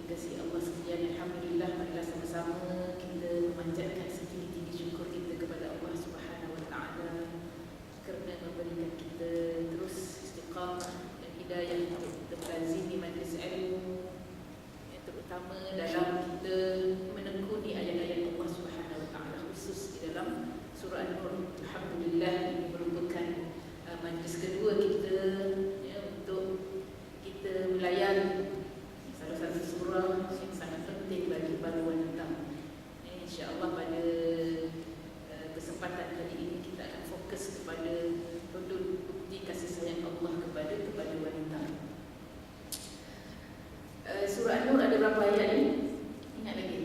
dikasihi Allah sekalian, alhamdulillah, marilah sama-sama kita memanjatkan setinggi-tinggi syukur kita kepada Allah Subhanahu wa taala kerana memberikan kita terus istiqamah dan hidayah untuk kita melazimi majlis ilmu, yang terutama dalam kita menekuni ayat-ayat Allah Subhanahu wa taala, khusus di dalam surah An-Nur. Alhamdulillah, ini merupakan majlis kedua kita untuk kita melayan salah satu surah yang sangat penting bagi para wanita. InsyaAllah pada kesempatan kali ini kita akan fokus kepada bukti kasih sayang Allah kepada wanita. Surah An-Nur ada berapa ayat ni? Ingat lagi?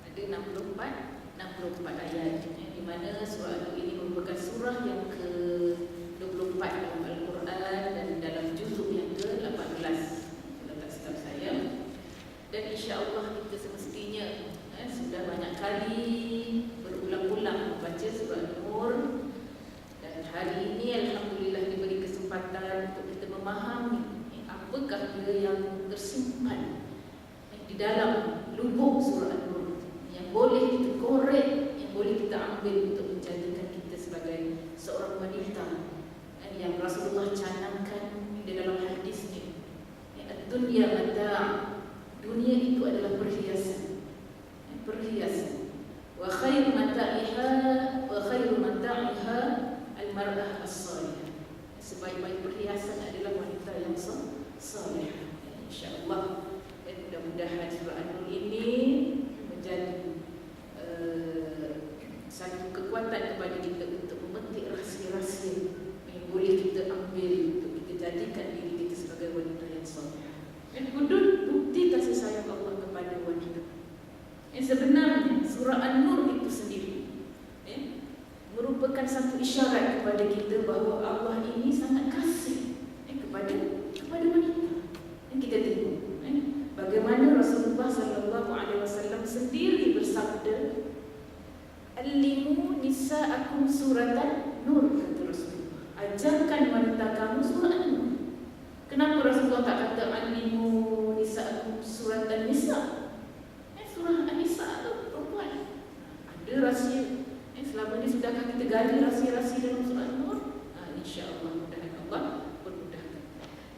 Ada 64 ayat, di mana surah An-Nur ini merupakan surah yang ke-24 dalam Al-Quran dan dalam juzuk yang ke-18 kalau tak silap saya. Dan insya-Allah kita semestinya sudah banyak kali berulang-ulang membaca surah An-Nur, dan hari ini alhamdulillah diberi kesempatan untuk kita memahami apakah dia yang tersimpan di dalam lubuk surah An-Nur yang boleh kita korek, yang boleh kita ambil untuk menjadikan kita sebagai seorang wanita yang Rasulullah canangkan di dalam hadisnya. Dunia mata', dunia itu adalah perhiasan. Wa khairu mata'iha al-mar'ah as-salihah. Sebaik-baik perhiasan adalah wanita yang salihah. Insya-Allah, dan mudah-mudahan surah An-Nur ini menjadi satu kekuatan kepada kita untuk memetik rahsia-rahsia yang boleh kita ambil untuk kita jadikan diri kita sebagai wanita yang salihah. Dan hudud bukti kasih sayang Allah kepada wanita. Sebenarnya surah An-Nur itu sendiri merupakan satu isyarat kepada kita bahawa Allah ini sangat kasih kepada wanita. Dan kita tengok bagaimana Rasulullah sallallahu alaihi wasallam sendiri bersabda, "Allimu nisa'akum suratan Nur," kata Rasulullah. Ajarkan wanita kamu surah An-Nur. Kenapa Rasulullah tak kata "Allimu nisa'akum suratan Nisa"? Surah An-Nisa tu perempuan. Ada rahsia. Selama ni sudahkah kita gali rahsia-rahsia dalam surah An-Nur? InsyaAllah, mudah-mudahan Allah permudahkan.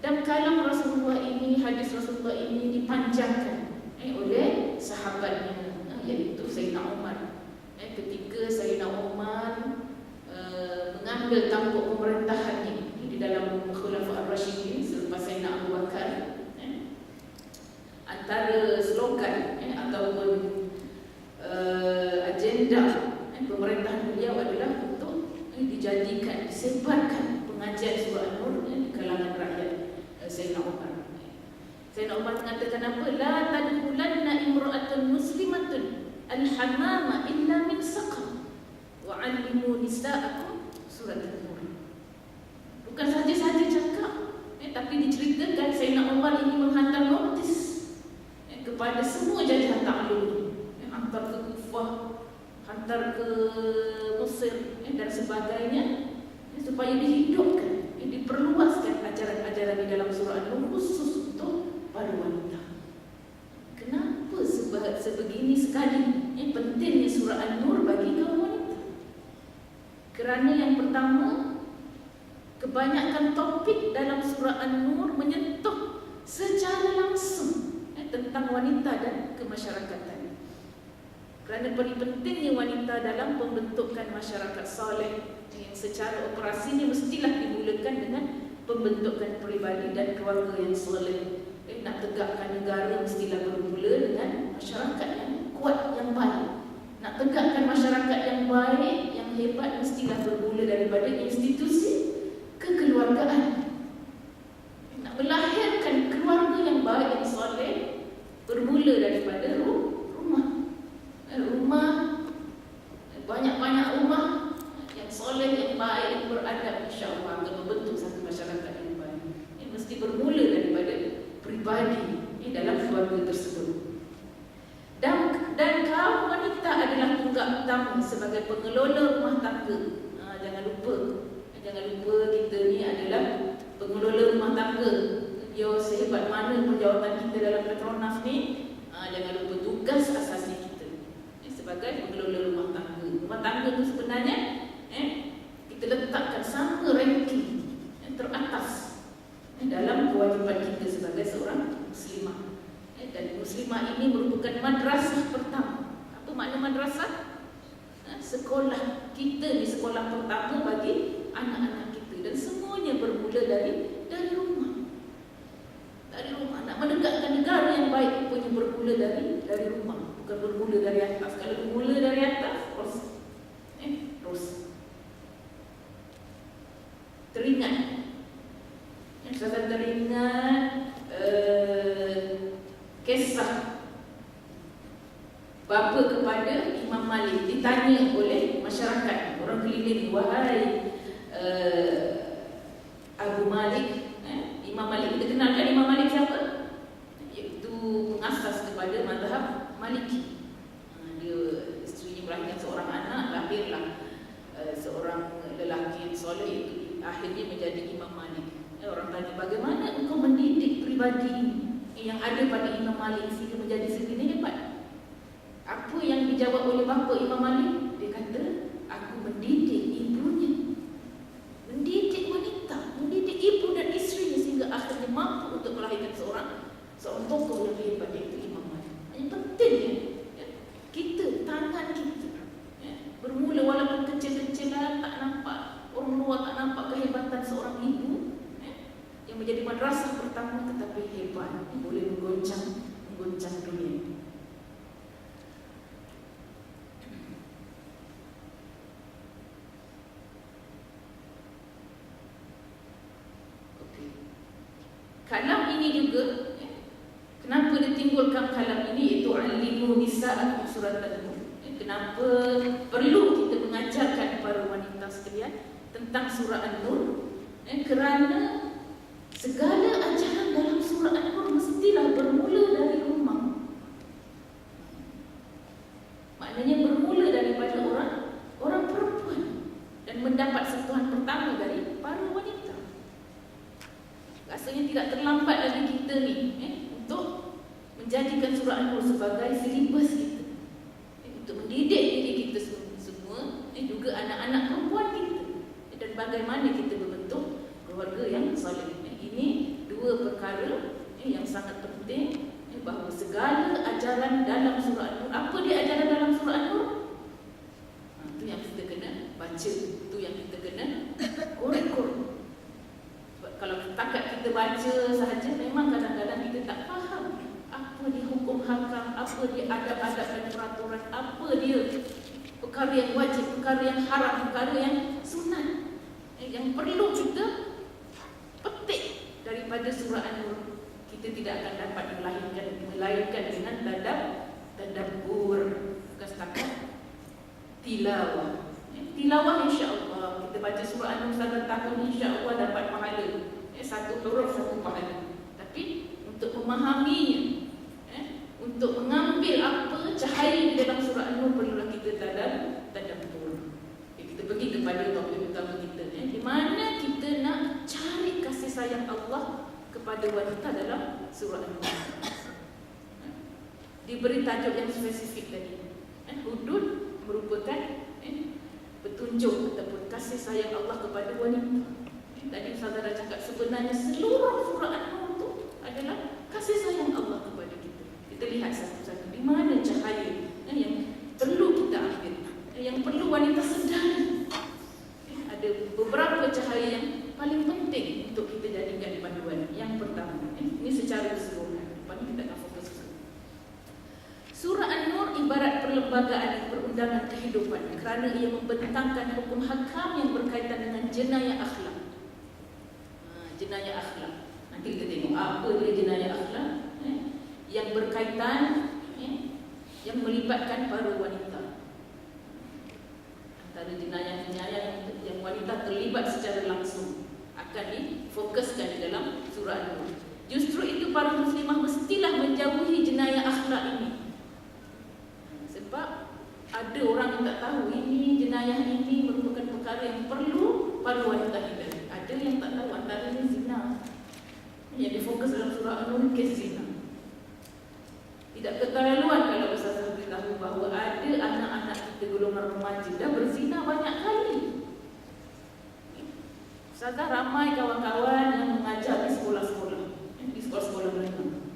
Dan kalam Rasulullah ini, hadis Rasulullah ini dipanjangkan oleh sahabatnya, iaitu Sayyidina Umar. Ketika Sayyidina Umar mengambil tampuk pemerintahannya di dalam Khulafa Ar-Rasyidin selepas Sayyidina Abu Bakar, antara slogan ataupun agenda pemerintahan beliau adalah untuk dijadikan, disebarkan pengajian surah An-Nur di kalangan rakyat. Sayyidina Umar mengatakan apa? La tadkhulanna imra'atun muslimatun al-hamama illa min saqam wa 'allimu nisa'akum surat An-Nur. Bukan saja-saja cakap, tapi diceritakan Sayyidina Umar ini menghantar notis kepada semua jajahan takluk, hantar ke Kufah, hantar ke Mesir dan sebagainya, supaya dihidupkan, diperluaskan ajaran-ajaran di dalam surah An-Nur khusus untuk para wanita. Kenapa sebegini sekali pentingnya surah An-Nur bagi kaum wanita? Kerana yang pertama, kebanyakan topik dalam surah An-Nur menyentuh secara langsung tentang wanita dan kemasyarakatan. Kerana paling pentingnya wanita dalam pembentukan masyarakat soleh yang secara operasinya mestilah dimulakan dengan pembentukan peribadi dan keluarga yang soleh. Nak tegakkan negara mestilah bermula dengan masyarakat yang kuat, yang baik. Nak tegakkan masyarakat yang baik, yang hebat, mestilah bermula daripada institusi kekeluargaan. Nak melahirkan keluarga yang baik, yang soleh, bermula daripada rumah. Banyak-banyak rumah yang soleh, yang baik, yang beradab, insya-Allah akan membentuk satu masyarakat yang baik. Ini mesti bermula daripada pribadi dalam keluarga tersebut. Dan kaum wanita adalah tunggak utama sebagai pengelola rumah tangga. Jangan lupa kita ni adalah pengelola rumah tangga. Sehebat mana pun jawatan kita dalam Petronas ni, Jangan lupa tugas asasi kita sebagai pengelola rumah tangga. Rumah tangga itu sebenarnya kita letakkan sama ranking teratas dalam kewajipan kita sebagai seorang muslimah. Dan muslimah ini merupakan madrasah pertama. Apa makna madrasah? Sekolah kita ni sekolah pertama bagi anak-anak kita, dan semuanya bermula dari rumah. Dari rumah. Nak menegakkan negara yang baik punya bermula dari rumah, bukan bermula dari atas. Kalau bermula dari atas terus teringat. Saya teringat kisah bapa kepada Imam Malik. Ditanya oleh masyarakat, orang keliling, wahai Abu Malik, Imam Malik, kita kenalkan Imam Malik siapa? Iaitu pengasas kepada mazhab Maliki. Dia isterinya melahirkan seorang anak, lahirlah seorang lelaki yang soleh, itu akhirnya menjadi Imam Malik. Orang tanya, bagaimana engkau mendidik pribadi ini yang ada pada Imam Malik sehingga menjadi segini hebat? Apa yang dijawab oleh bapa Imam Malik? Dia kata, aku mendidik ibunya, mendidik wanita, mendidik ibu dan isterinya sehingga akhirnya mampu untuk melahirkan seorang tokoh yang hebat, iaitu Imam Malik. Yang penting kita, tangan kita bermula walaupun kecil-kecilan, tak nampak, orang luar tak nampak kehebatan seorang ibu yang menjadi madrasah pertama, tetapi hebat, boleh menggoncang dunia. Kalam ini juga, kenapa ditimbulkan kalam ini, iaitu alimu nisa'akum surat An-Nur. Kenapa perlu kita mengajarkan para wanita sekalian tentang surah An-Nur? Kerana segala ajaran dalam surah An-Nur mestilah bermula dari rumah. Maknanya bermula daripada orang perempuan dan mendapat sentuhan pertama dari para wanita. Rasanya tidak terlambat lagi kita ni untuk menjadikan surah An-Nur sebagai silibus kita, untuk mendidik diri kita semua, juga anak-anak perempuan kita, dan bagaimana kita membentuk keluarga yang soleh. Ini dua perkara yang sangat penting, bahawa segala ajaran dalam surah An-Nur. Apa dia ajaran dalam surah An-Nur? Itu yang kita kena baca, itu yang kita kena korek-korek. Kalau setakat kita baca sahaja, memang kadang-kadang kita tak faham apa dia hukum hakam, apa dia adab-adab dan peraturan, apa dia perkara yang wajib, perkara yang haram, perkara yang sunat, yang perlu kita petik daripada surah An-Nur. Kita tidak akan dapat melainkan dengan tadabbur, bukan setakat tilawah. Tilawah insya-Allah, kita baca surah An-Nur 1 tahun, insya-Allah dapat pahala. Satu huruf satu pahala. Tapi untuk memahaminya, untuk mengambil apa cahaya di dalam surah An-Nur, perlulah kita tadabbur. Kita pergi kepada topik utama kita, di mana kita nak cari kasih sayang Allah kepada wanita dalam surah An-Nur. Diberi tajuk yang spesifik tadi. Hudud merupakan petunjuk ataupun kasih sayang Allah kepada wanita. Tadi saudara cakap sebenarnya seluruh surah An-Nur itu adalah kasih sayang Allah kepada kita. Kita lihat satu-satu di mana cahaya yang perlu kita ambil, yang perlu wanita sedari. Ada beberapa cahaya yang paling penting untuk kita jadikan panduan. Yang pertama, ini secara keseluruhan, lepas ini kita akan fokus. Surah An-Nur ibarat perlembagaan perundangan kehidupan kerana ia membentangkan hukum hakam yang berkaitan dengan jenayah akhlak. Jenayah akhlak. Nanti kita tengok apa dia jenayah akhlak yang berkaitan, yang melibatkan para wanita. Antara jenayah-jenayah yang wanita terlibat secara langsung akan difokuskan di dalam surah An-Nur. Justru itu para muslimah mestilah menjauhi jenayah akhlak ini. Sebab ada orang yang tak tahu ini jenayah ini merupakan perkara yang perlu para wanita hindari. Ada yang tak tahu antaranya zina. Yang difokus dalam surah An-Nur, kes zina. Tidak keterlaluan kalau Ustazah beritahu bahawa ada anak-anak kita golongan remaja dah berzina banyak kali. Ustazah ramai kawan-kawan yang mengajar di sekolah-sekolah, di sekolah-sekolah mereka.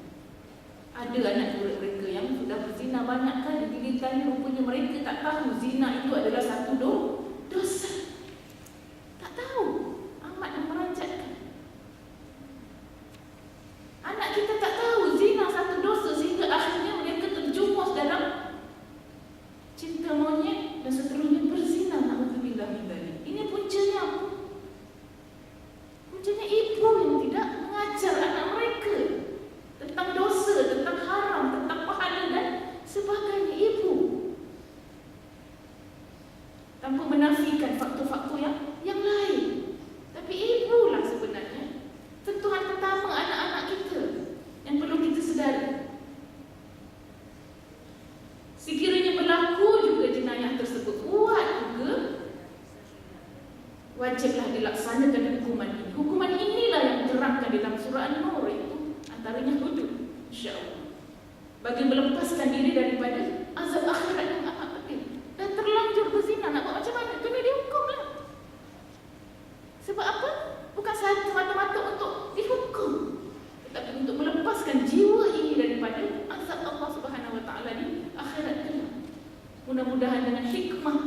Ada anak murid mereka yang sudah berzina banyak kali. Bila ditanya, rupanya mereka tak tahu zina itu adalah satu dosa. Tak tahu. Amat meranjatkan. Anak kita tak tahu zina satu dosa sehingga akhirnya mereka terjumus dalam cinta monyet dan seterusnya berzina. Na'udzubillah min dzalik. Ini puncanya apa? Puncanya ibu yang tidak mengajar anak mereka tentang dosa, tentang haram, tentang pahala dan sebagainya. Ibu tanpa menafikan faktor-faktor yang lain, tapi ibulah sebenarnya sentuhan pertama anak-anak kita yang perlu kita sedari. Sekiranya berlaku juga jenayah tersebut, buat juga wajiblah dilaksanakan hukuman ini. Hukuman inilah yang diterangkan dalam surah An-Nur, itu antaranya hudud, insya-Allah, bagi melepaskan diri daripada azab akhirat yang amat pedih. Dan terlanjur berzina, nak buat macam mana? Kena dihukumlah. Sebab apa? Bukan sahaja semata-mata untuk dihukum, tetapi untuk melepaskan jiwa ini daripada azab Allah Subhanahu Wa Taala di akhirat kelak. Mudah-mudahan dengan hikmah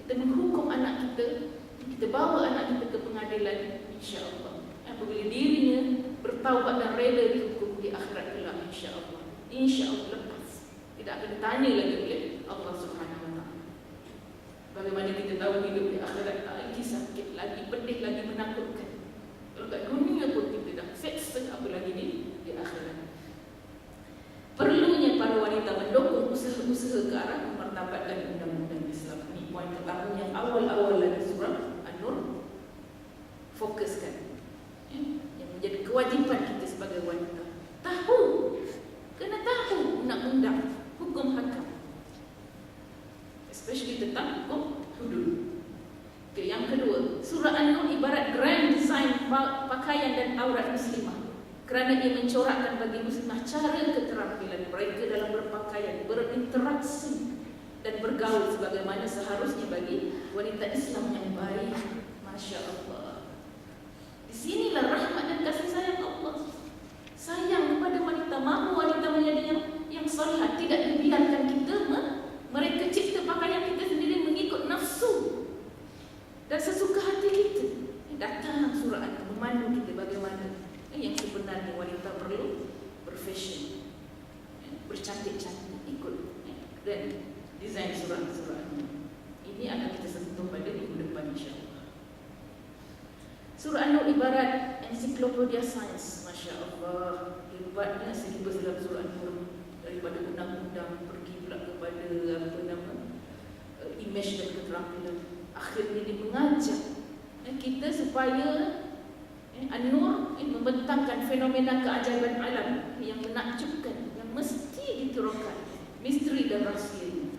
kita menghukum anak kita bawa anak kita ke pengadilan, insya-Allah. Apabila dirinya bertaubat dan rela dihukum di akhirat kelak, insya-Allah. Insya-Allah lepas. Tidak akan ditanya lagi oleh Allah Subhanahu Wa Taala. Bagaimana kita tahu hidup di akhirat lagi sakit, lagi pedih, lagi menakutkan. Kalau kat dunia pun kita dah seksa, apa lagi di akhirat. Perlunya para wanita mendukung usaha-usaha ke arah memartabatkan undang-undang Islam. Ini poin pertama yang awal-awal lagi surah An-Nur fokuskan, yang menjadi kewajipan kita sebagai wanita. Tahu, kena tahu undang-undang, hukum hakam, especially tentang hukum hudud. Okay, yang kedua, surah An-Nur ibarat grand design pakaian dan aurat muslimah, kerana ia mencorakkan bagi muslimah cara keterampilan mereka dalam berpakaian, berinteraksi dan bergaul sebagaimana seharusnya bagi wanita Islam yang baik. Masya Allah. Di sinilah rahmat dan kasih sayang Allah. Sayang kepada wanita, mahu wanita menjadi yang salihah. Tidak dibiarkan kita mereka cipta pakaian kita sendiri mengikut nafsu dan sesuka hati kita. Datang surah An-Nur memandu kita bagaimana yang sebenarnya wanita perlu berfashion, bercantik-cantik, ikut dan desain surah An-Nur. Ini akan kita sentuh pada minggu depan, insya-Allah. Surah An-Nur ibarat ensiklopedia sains. Masya Allah, hebatnya silibus dalam surah An-Nur, daripada undang-undang pergi pula kepada image dan keterampilan. Akhirnya dia mengajak kita supaya An-Nur membentangkan fenomena keajaiban alam yang menakjubkan, yang mesti diturunkan, misteri dan rahsia.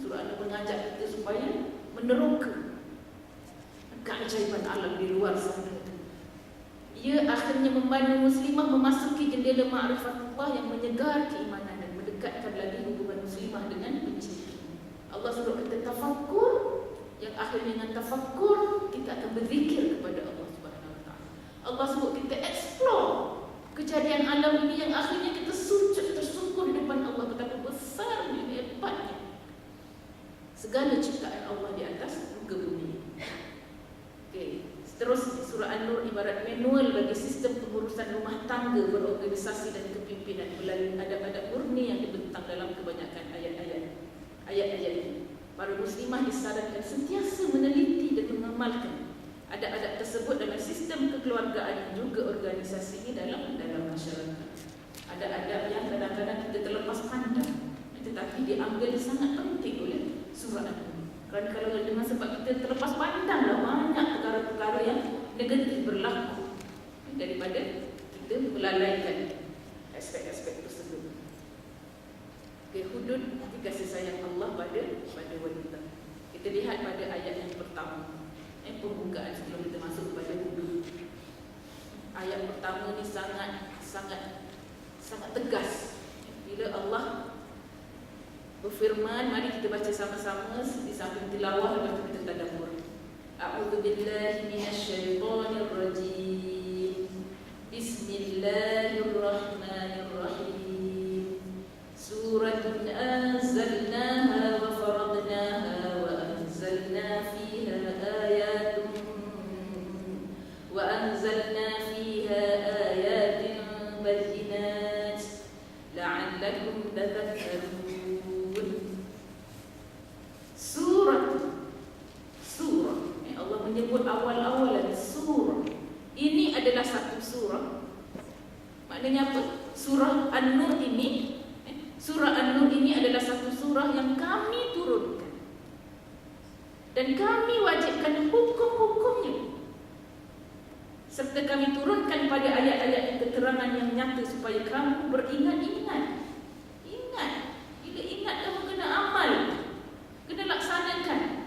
Surah An-Nur mengajak kita supaya meneroka keajaiban alam di luar sana. Ia akhirnya membantu muslimah memasuki jendela ma'rifatullah yang menyegar keimanan dan mendekatkan lagi hubungan muslimah dengan pencipta. Allah suruh kita tafakkur, yang akhirnya dengan tafakkur kita akan berzikir kepada Allah Subhanahu Wa Taala. Allah suruh kita explore kejadian alam ini yang akhirnya kita sujud tersungkur di depan Allah, betapa besarnya, hebatnya segala ciptaan Allah di atas muka bumi. Okey, seterusnya surah An-Nur ibarat manual bagi sistem pengurusan rumah tangga, berorganisasi dan kepimpinan melalui adab-adab murni yang dibentang dalam kebanyakan ayat-ayat ini. Para muslimah disarankan sentiasa meneliti dan mengamalkan adab-adab tersebut dalam sistem kekeluargaan dan juga organisasi ini dalam masyarakat. Adab-adab yang kadang-kadang kita terlepas pandang, tetapi diambil sangat penting oleh surah An-Nur. Kerana kalau dengan sebab kita terlepas pandanglah banyak perkara-perkara yang negatif berlaku daripada kita melalaikan aspek-aspek tersebut. Okay, hudud kasih sayang Allah pada wanita. Kita lihat pada ayat yang pertama, pembukaan sebelum kita masuk kepada hudud. Ayat pertama ni sangat tegas. bila Allah berfirman, mari kita baca sama-sama di samping tilawah, lepas itu kita tadabbur. A'udzu billahi minasyaitonir rajim. Bismillahirrahmanirrahim. Suratun anzalnaha wa faradnaha wa anzalna fiha ayatin bayyinat la'allakum tadhakkarun. Surah. Allah menyebut awal-awalan surah. Ini adalah satu surah. Maknanya apa? Surah An-Nur ini, surah An-Nur ini adalah satu surah yang kami turunkan. Dan kami wajibkan hukum-hukumnya. Serta kami turunkan pada ayat-ayat keterangan yang nyata supaya kamu beringat-ingat. Ingat. Bila ingat kamu kena amal. Kena laksanakan.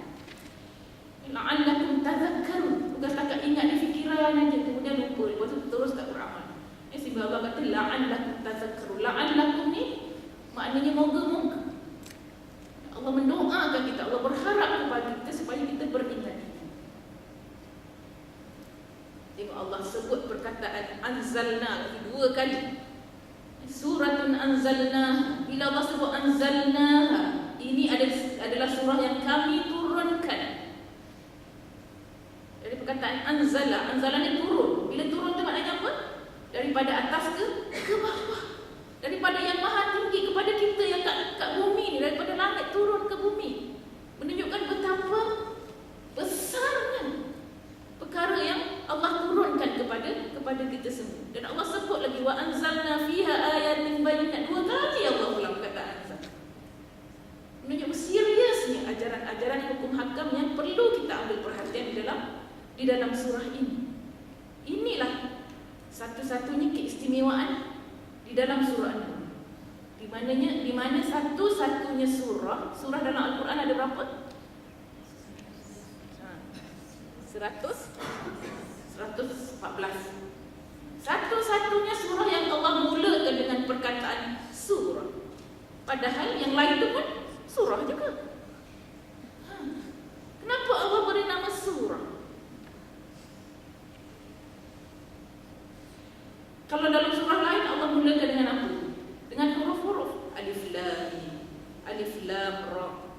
La'allakum tadhakkarun. Bukan setakat ingat di fikiran aja kemudian lupa, lepas tu terus tak beramal. Sebab Allah kata la'allakum tadhakkarun. La'allakum ni maknanya moga-moga. Allah mendoakan kita, Allah berharap kepada kita supaya kita beringat. Tengok Allah sebut perkataan anzalna dua kali. Suratun anzalna. Bila Allah sebut anzalna, ini adalah surah yang kami turunkan. Dari perkataan anzala, anzala ni turun. Bila turun tu maknanya apa? Daripada atas ke bawah. Daripada yang maha tinggi kepada kita yang kat bumi ni, daripada langit turun ke bumi. Menunjukkan betapa besarnya perkara yang Allah turunkan kepada kita semua. Dan Allah sebut lagi wa anzalna fiha ayatin bayyinat. Dua kali Allah ulang perkataan anzal. Menunjukkan seriusnya ajaran-ajaran hukum hakam yang perlu kita ambil perhatian di dalam surah ini. Inilah satu-satunya keistimewaan di dalam surah An-Nur. Di mana satu-satunya surah dalam Al-Quran ada berapa? 114. Satu-satunya surah yang Allah mulakan dengan perkataan surah. Padahal yang lain itu pun surah juga. Kenapa Allah beri nama surah? Kalau dalam surah lain Allah mulakan dengan apa? Dengan huruf-huruf alif lam ra.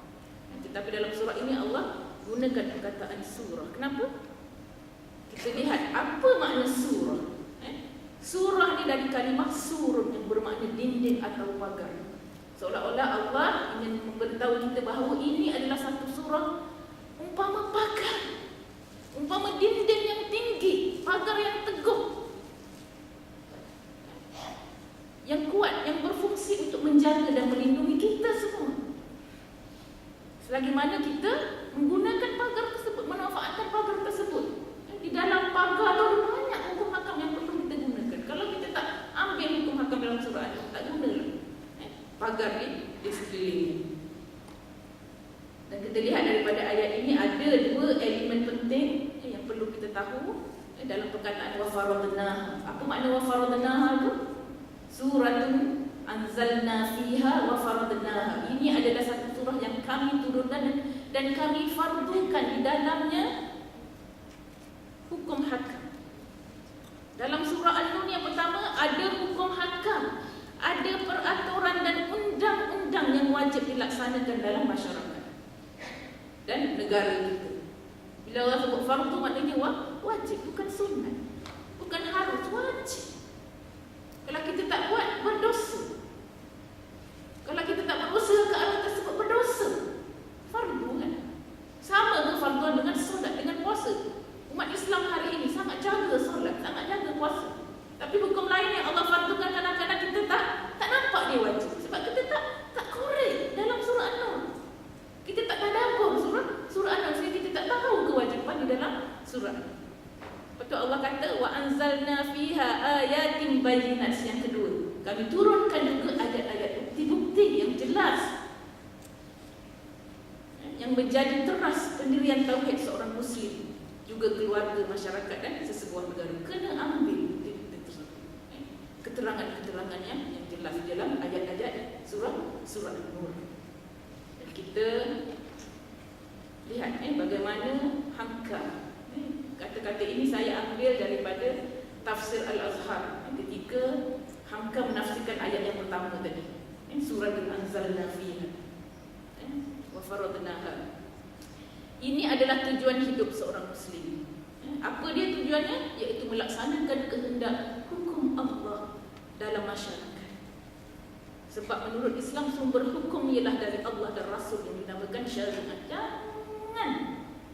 Tetapi dalam surah ini Allah gunakan perkataan surah. Kenapa? Kita lihat apa makna surah. Surah ni dari kalimah surun yang bermakna dinding atau pagar. Seolah-olah Allah ingin memberitahu kita bahawa ini adalah satu surah umpama pagar, umpama dinding yang tinggi, pagar yang teguh, yang kuat, yang berfungsi untuk menjaga dan melindungi kita semua. Selagi mana kita menggunakan pagar tersebut, memanfaatkan pagar tersebut. Di dalam pagar itu banyak hukum hakam yang perlu kita gunakan. Kalau kita tak ambil hukum hakam dalam surah An-Nur, tak gunalah pagar di sekelilingnya. Dan kita lihat daripada ayat ini ada dua elemen penting yang perlu kita tahu dalam perkataan wa faradnaha. Apa makna wa faradnaha itu? Suratun anzalna fiha wa faradnaha. Ini adalah satu surah yang kami turunkan dan kami fardukan di dalamnya hukum hakam. Dalam surah An-Nur yang pertama ada hukum hakam, ada peraturan dan undang-undang yang wajib dilaksanakan dalam masyarakat dan negara kita. Bila Allah sebut fardu maknanya wajib, bukan sunat, bukan harus, wajib. Kalau kita tak buat, berdosa. Kalau kita tak berusaha ke arah tersebut, berdosa. Fardu kan? Sama ke farduan dengan solat, dengan puasa. Umat Islam hari ini sangat jaga solat, sangat jaga puasa. Tapi hukum lain yang Allah fardukan kadang-kadang kita tak nampak dia wajib. Sebab kita tak korek dalam surah An-Nur. Kita tak tadabbur surah An-Nur, sehingga kita tak tahu kewajipan di dalam surah An-Nur. Betul Allah kata wa anzalna fiha ayatin bayyinat. Yang kedua, kami turunkan juga ayat-ayat bukti-bukti yang jelas yang menjadi teras pendirian tauhid seorang muslim, juga keluarga, masyarakat dan sesebuah negara. Kena ambil keterangan-keterangan yang jelas dalam ayat-ayat surah An-Nur. Dan kita lihat bagaimana hamka. Kata-kata ini saya ambil daripada tafsir Al-Azhar ketika hamka menafsirkan ayat yang pertama tadi, surah Al-Anzalna fiha wa faradnaha. Ini adalah tujuan hidup seorang Muslim. Apa dia tujuannya? Iaitu melaksanakan kehendak hukum Allah dalam masyarakat. Sebab menurut Islam sumber hukum ialah dari Allah dan Rasul yang dinamakan syariat. Jangan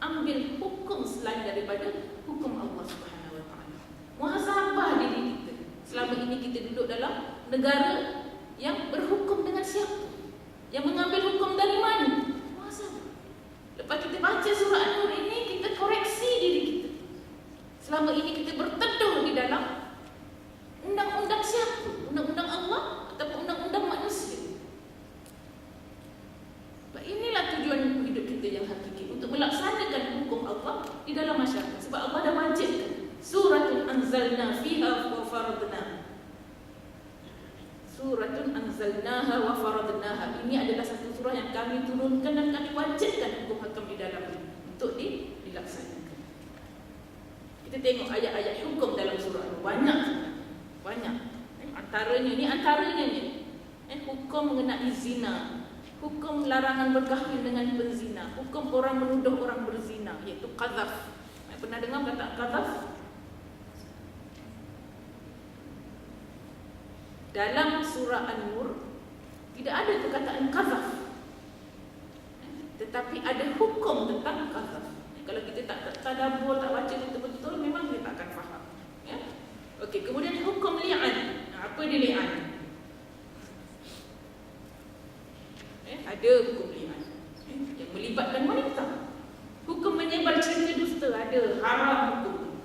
ambil hukum selain daripada hukum Allah Subhanahu Wa Taala. Muhasabah diri kita. Selama ini kita duduk dalam negara yang berhukum dengan siapa? Yang mengambil hukum dari mana? Muhasabah. Lepas kita baca surah An-Nur ini, kita koreksi diri kita. Selama ini kita berteduh di dalam undang-undang siapa? Undang-undang Allah atau undang-undang manusia? Inilah tujuan hidup kita yang hakiki, untuk melaksanakan hukum Allah di dalam masyarakat. Sebab Allah dah wajibkan. Suratun anzalna fiha wa faradna. Suratun anzalnaha wa faradnaha. Ini adalah satu surah yang kami turunkan dan kami wajibkan hukum hakam di dalamnya untuk dilaksanakan. Kita tengok ayat-ayat hukum dalam surah ini banyak. Antaranya ni hukum mengenai zina, hukum larangan berkahwin dengan penzina, hukum orang menuduh orang berzina, iaitu qadzaf. Pernah dengar kata qadzaf? Dalam surah An-Nur tidak ada perkataan qadzaf, tetapi ada hukum tentang qadzaf. Kalau kita tak tadabbur, tak baca betul-betul, memang kita tak akan faham. Ya? Okey, kemudian hukum li'an. Apa dia li'an? Ada hukum li'an yang melibatkan wanita. Hukum menyebar cerita dusta, ada haram hukum.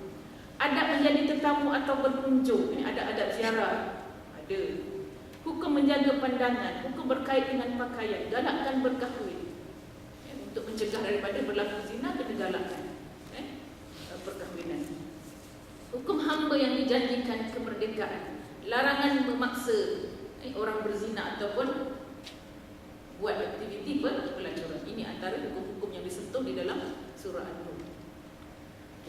Adab menjadi tetamu atau berkunjung, ada adab ziarah, ada. Hukum menjaga pandangan, hukum berkait dengan pakaian, galakkan berkahwin. Untuk mencegah daripada berlaku zina, kena galakkan perkahwinan. Hukum hamba yang dijanjikan kemerdekaan, larangan memaksa orang berzina ataupun buat aktiviti pelacuran. Ini antara hukum-hukum yang disentuh di dalam surah An-Nur.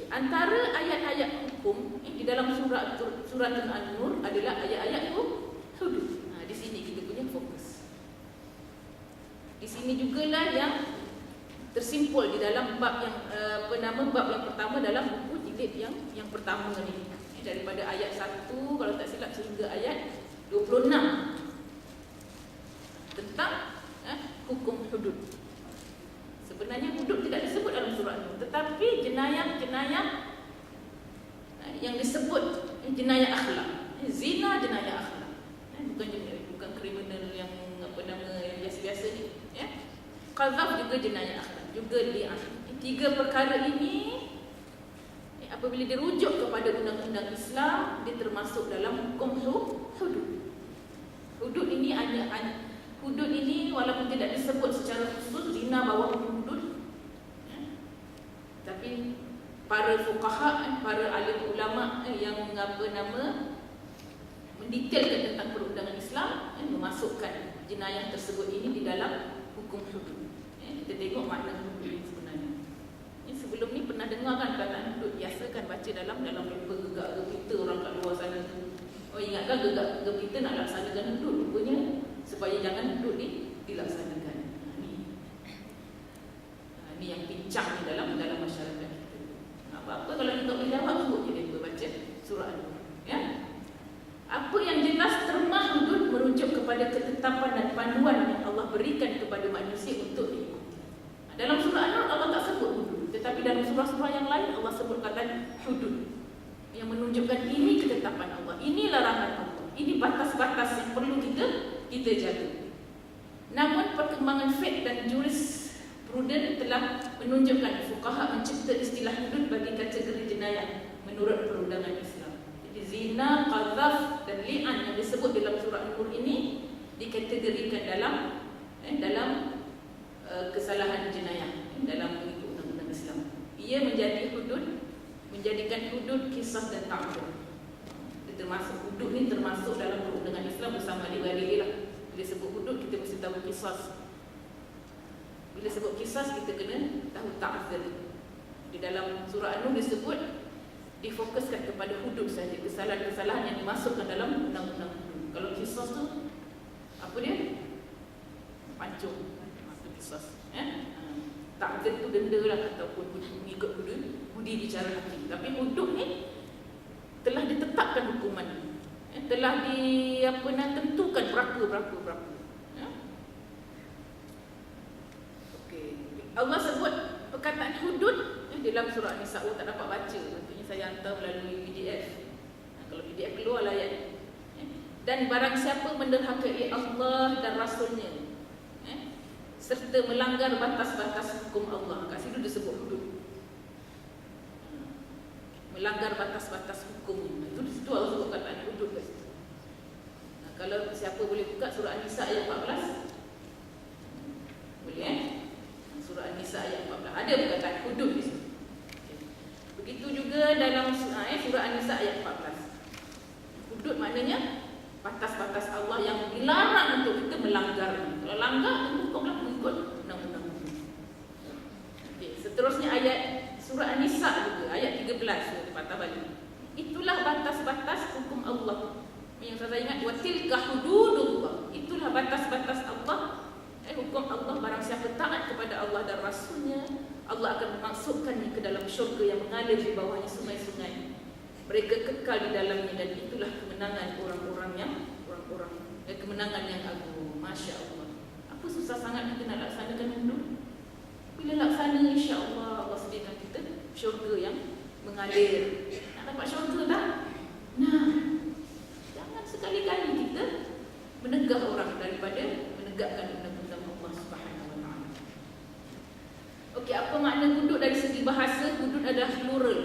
Antara ayat-ayat hukum di dalam surah An-Nur adalah ayat-ayat hudud. Di sini kita punya fokus. Di sini jugalah yang tersimpul di dalam bab yang bab yang pertama dalam buku jilid yang pertama ni, daripada ayat 1 kalau tak silap sehingga ayat 26 tentang hukum hudud. Sebenarnya hudud tidak disebut dalam surah An-Nur, tetapi jenayah-jenayah yang disebut jenayah akhlak. Zina jenayah akhlak, bukan kriminal yang yang biasa-biasa ni. Qadzaf juga jenayah akhlak, juga li'an. Tiga perkara ini apabila dirujuk kepada undang-undang Islam, dia termasuk dalam hukum hudud. Hudud ini walaupun tidak disebut secara khusus zina bawah hudud, tapi para fuqaha, para alim ulama yang mendetailkan tentang perundangan Islam memasukkan jenayah tersebut ini di dalam hukum hudud. Kita tengok makna hudud ini sebenarnya. Sebelum ni pernah dengar kan perkataan hudud, biasa kan baca dalam paper gegak kita orang kat luar sana. Oh, ingatkan gegak kita nak laksanakan hudud, rupanya supaya jangan hudud ni dilaksanakan. Ini yang pincang di dalam masyarakat kita. Apa-apa kalau kita boleh jawab, sebut je dia baca surah An-Nur. Ya? Apa yang jelas termah hudud merujuk kepada ketetapan dan panduan yang Allah berikan kepada manusia untuk diikuti. Dalam surah An-Nur Allah tak sebut hudud, tetapi dalam surah-surah yang lain Allah sebut kata hudud, yang menunjukkan ini ketetapan Allah, ini larangan Allah, ini batas-batas yang perlu kita jaga. Namun perkembangan fiqh dan jurispruden telah menunjukkan fuqaha mencipta istilah hudud bagi kategori jenayah menurut perundangan Islam. Jadi zina, qadzaf dan li'an yang disebut dalam surah An-Nur ini dikategorikan dalam kesalahan jenayah dalam mengikut undang-undang Islam. Ia menjadikan hudud kisah dan ta'zir. Termasuk hudud ni termasuk dalam perundangan Islam bersama adik-beradik lah. Bila sebut hudud kita mesti tahu tahu qisas. Bila sebut qisas, kita kena tahu ta'zir. Di dalam surah An-Nur disebut difokuskan kepada hudud saja, kesalahan-kesalahan yang dimasukkan dalam undang-undang hudud. Kalau qisas tu apa dia? Pancung. Itu qisas. Ta'zir tu denda lah ataupun mengikut budi bicara hakim. Tapi hudud ni telah ditetapkan hukuman, telah tentukan berapa. Okey. Allah sebut perkataan hudud dalam surah An-Nisa. Tak dapat baca, tentunya saya hantar melalui PDF. Kalau PDF keluar ayat. Dan barang siapa menderhakai Allah dan Rasulnya, serta melanggar batas-batas hukum Allah. Kat situ disebut hudud. Melanggar batas-batas hukum. Itu di situ Allah sebut kataan hudud kat situ. Kalau siapa boleh buka surah An-Nisa ayat 14. Boleh Surah An-Nisa ayat 14. Ada perkataan hudud di situ. Begitu juga dalam surah An-Nisa ayat 14. Hudud maknanya batas-batas Allah yang dilarang untuk kita melanggar. Kalau langgar, hukumlah mengikut undang-undang. Okey, seterusnya ayat surah An-Nisa juga ayat 13 patah balik. Itulah batas-batas hukum Allah. Yang saya ingat, wa tilka hududullah. Itulah batas-batas Allah. Hukum Allah, barang siapa taat kepada Allah dan Rasulnya, Allah akan memasukkannya ke dalam syurga yang mengalir di bawahnya sungai-sungai. Mereka kekal di dalamnya, dan itulah kemenangan kemenangan yang agung. Masya Allah. Apa susah sangat kita nak laksanakan hudud? Bila laksana, insya-Allah Allah sediakan kita syurga yang mengalir. Nak dapat syurga tak? Nah, jangan sekali-kali kita menegah orang daripada menegakkan undang-undang Allah Subhanahu Wa Taala. Okey, apa makna hudud dari segi bahasa? Hudud adalah plural.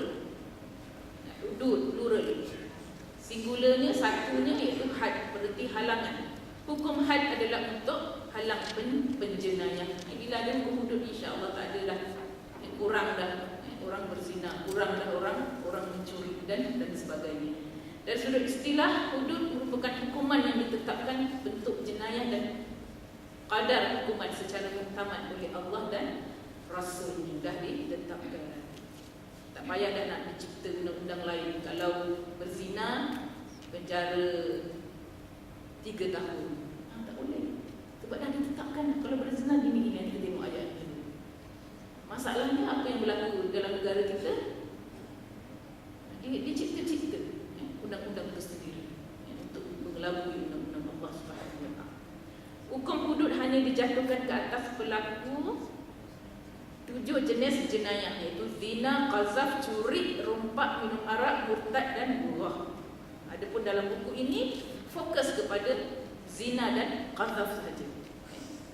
Hudud plural. Singularnya satunya iaitu had, berarti halangan. Hukum had adalah untuk halang penjenayah. Bila ada hukum hudud, insya-Allah tak ada dah. Kurang dah orang berzina, kurang dah orang mencuri dan sebagainya. Dari sudut istilah, hudud merupakan hukuman yang ditetapkan bentuk jenayah dan kadar hukuman secara muktamad oleh Allah dan Rasulnya. Dah ditetapkan. Tak payah dah nak dicipta undang-undang lain. Kalau berzina, penjara 3 tahun. Tak boleh. Sebab dah ditetapkan. Kalau berzina gini-gini, nanti kita tengok ayat ini. Masalahnya apa yang berlaku dalam negara kita? Dia cipta-cipta undang-undang tersendiri untuk mengelabui undang-undang Allah Subhanahu Wa Taala. Hukum hudud hanya dijatuhkan ke atas pelaku 7 jenis jenayah, iaitu zina, qazaf, curi, rompak, minum arak, murtad dan buah. Adapun dalam buku ini fokus kepada zina dan qazaf sahaja.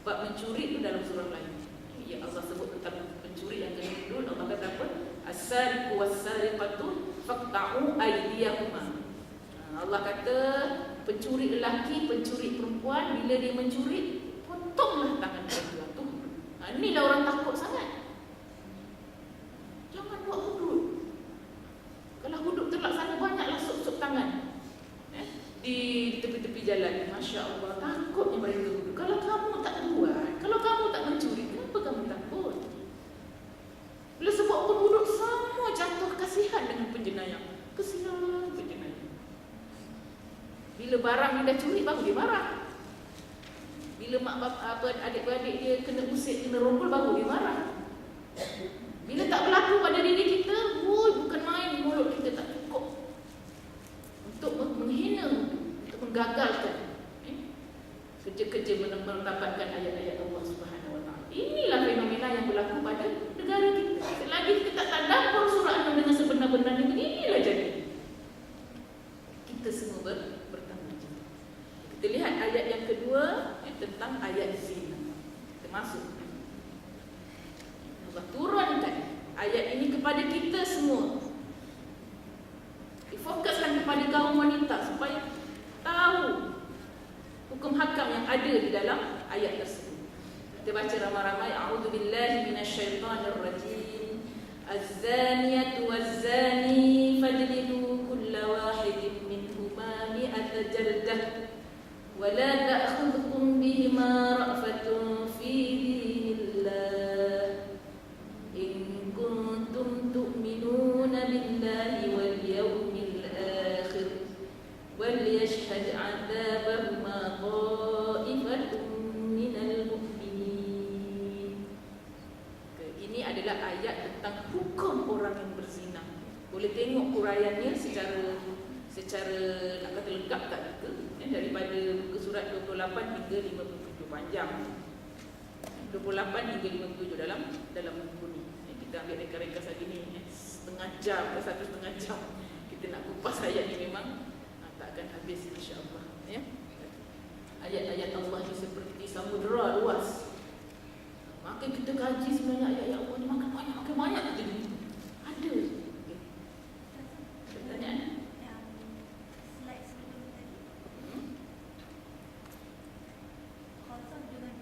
Bab mencuri itu dalam surah lain. Ya, Allah sebut tentang pencuri yang kena hudud. Allah kata apa? As-sariqu was-sariqatu faqta'u aydiyahuma. Allah kata pencuri lelaki, pencuri perempuan, bila dia mencuri, potonglah tangan mereka tu. Inilah orang takut sangat. Jangan buat hudud. Kalau hudud terlaksana, banyaklah sup-sup tangan di tepi-tepi jalan. Masya Allah, takutnya mereka hudud. Kalau kamu tak buat, kalau kamu tak mencuri, kenapa kamu takut? Bila sebab pun hudud, semua jatuh kasihan dengan penjenayah. Kesian penjenayah. Bila barang dia dah curi, baru dia marah. Bila mak bapak, adik-beradik dia kena usik, kena rompol, baru dia marah. Bila tak berlaku pada diri kita, bukan main, mulut kita tak cukup untuk menghina, untuk menggagalkan kerja-kerja mendapatkan ayat-ayat Allah Subhanahu Wa Taala. Inilah fenomena yang berlaku pada negara kita. Selagi kita tak tadabbur surah An-Nur dengan sebenar-benarnya, beginilah jadi. Kita semua bertanggung jawab. Kita lihat ayat yang kedua tentang ayat zina. Termasuk Allah turunkan ayat ini kepada kita semua. Difokuskan kepada kaum wanita supaya tahu hukum hakam yang ada di dalam ayat tersebut. Kita baca ramai-ramai. A'udzubillahi minasyaitonirrajim. Az-zaniyatu waz-zani fajlidu kulla wahidin minhuma mi'ata jaldah wa la ta'khudhukum bihima boleh tengok huraiannya secara nak kata lengkap tak kita, daripada muka surat 28 hingga 57 panjang. 28 hingga 57 dalam buku ni. Kita ambil ringkas-ringkas lagi ni, setengah jam ke 1,5 jam kita nak kupas ayat ni, memang tak akan habis insya-Allah, ya. Ayat-ayat Allah ni seperti samudera luas. Maka kita kaji sebenarnya ayat-ayat Allah ni makin banyak kita ni. Ada. Pertanyaan? Slide sebelum tadi. Qazaf dengan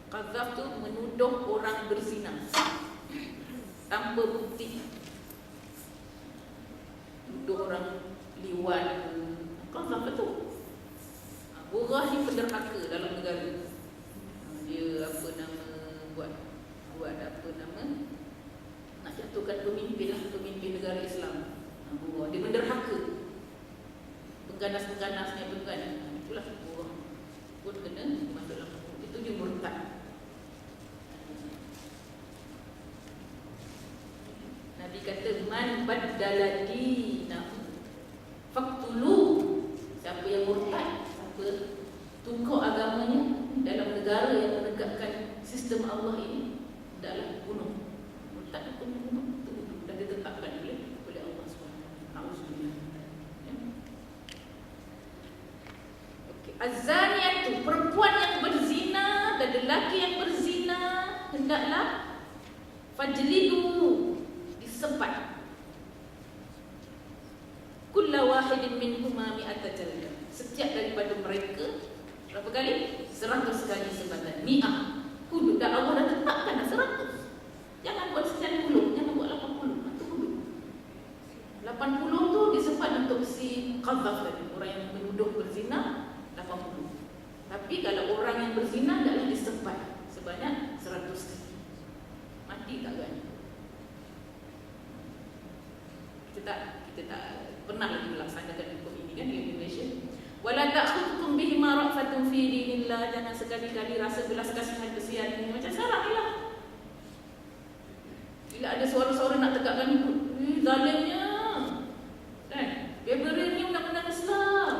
Qazaf tu menuduh orang berzina tanpa bukti. Tuduh orang liwat. Qazaf tu. Burah ni penderhaka dalam negara. Dia buat apa nama, nak jatuhkan pemimpin negara Islam. Burah dia penderhaka. Pengganas-pengganasnya pun kan, itulah burah pun kena masuk dalam hukum. Itu dia murtad. Nabi kata man baddala dinahu faqtulu. Siapa yang murtad, siapa tukar agamanya dalam negara yang menegakkan sistem Allah ini, hendaklah bunuh. Murtad itu bunuh, itu dah ditetapkan oleh Allah SWT. Auzubillah. Ya. Okey, az-zaniyatu, perempuan yang berzina dan lelaki yang berzina, hendaklah fajlidu, disebat. Kullu wahidin minhuma mi'ata jaldah. Setiap daripada mereka berapa kali? 100 kali sebatan. Mi'ah. Hudud dah Allah dah tetapkan dah 100. Jangan buat 90, jangan buat 80. Itu hudud. 80 tu disebat untuk si qadzaf tadi, orang yang menuduh berzina 80. Tapi kalau orang yang berzina taklah disebat sebanyak 100 kali. Mati tak kan? Kita tak pernah lagi melaksanakan hukum ini kan di Indonesia. Wala ta'khudhukum bihima ra'fatun fi dinillah. Jangan sekali-kali rasa belas kasihan kesian ini macam sekarang ni lah. Bila ada suara-suara nak tegakkan hukum, zalimnya kan, Februari ni undang-undang Islam,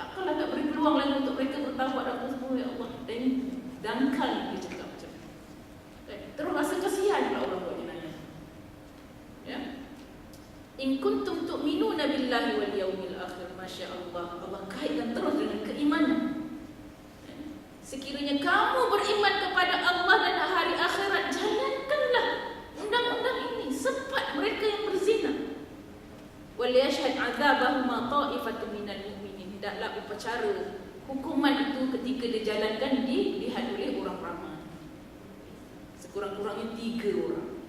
takkanlah tak beri peluang lagi untuk mereka bertaubat dan semua. Ya Allah, dan dangkal dia cakap macam kan? Terus rasa kasihan pula orang buat jenayah. Ya. In kuntum tu'minuna billahi wal yawmil akhir. Masya-Allah, Allah kaitkan terus dengan keimanan. Sekiranya kamu beriman kepada Allah dan hari akhirat, jalankanlah undang-undang ini, sebat mereka yang berzina. Wal yashhad 'adzabahuma ta'ifatun minal mu'minin. Hendaklah upacara hukuman itu ketika dijalankan dilihat oleh orang ramai. Sekurang-kurangnya 3 orang.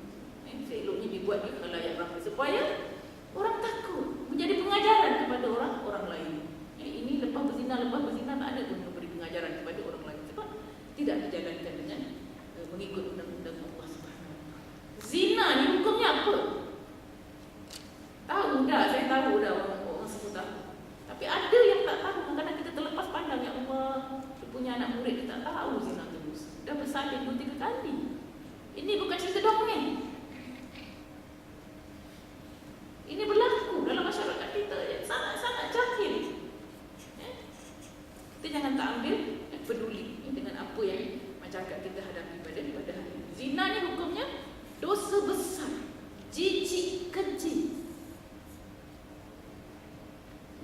Eloknya dibuat di khalayak ramai supaya orang takut, menjadi pengajaran kepada orang lain. Ini lepas berzina tak ada pun memberi pengajaran kepada orang lain sebab tidak dijalankan dengan mengikut undang-undang Allah Subhanahu. Zina ni hukumnya apa? Tahu dah, saya tahu dah, orang semua tahu. Tapi ada yang tak tahu. Kadang-kadang kita terlepas pandang, ya Allah, dia punya anak murid dia tak tahu zina terus. Dah bersalin 2-3 kali. Ini bukan cerita dongeng. Ini berlaku dalam masyarakat kita yang sangat-sangat jahil. Kita jangan tak ambil peduli dengan apa yang masyarakat kita hadapi pada hari ini. Zina ni hukumnya dosa besar, jijik keji.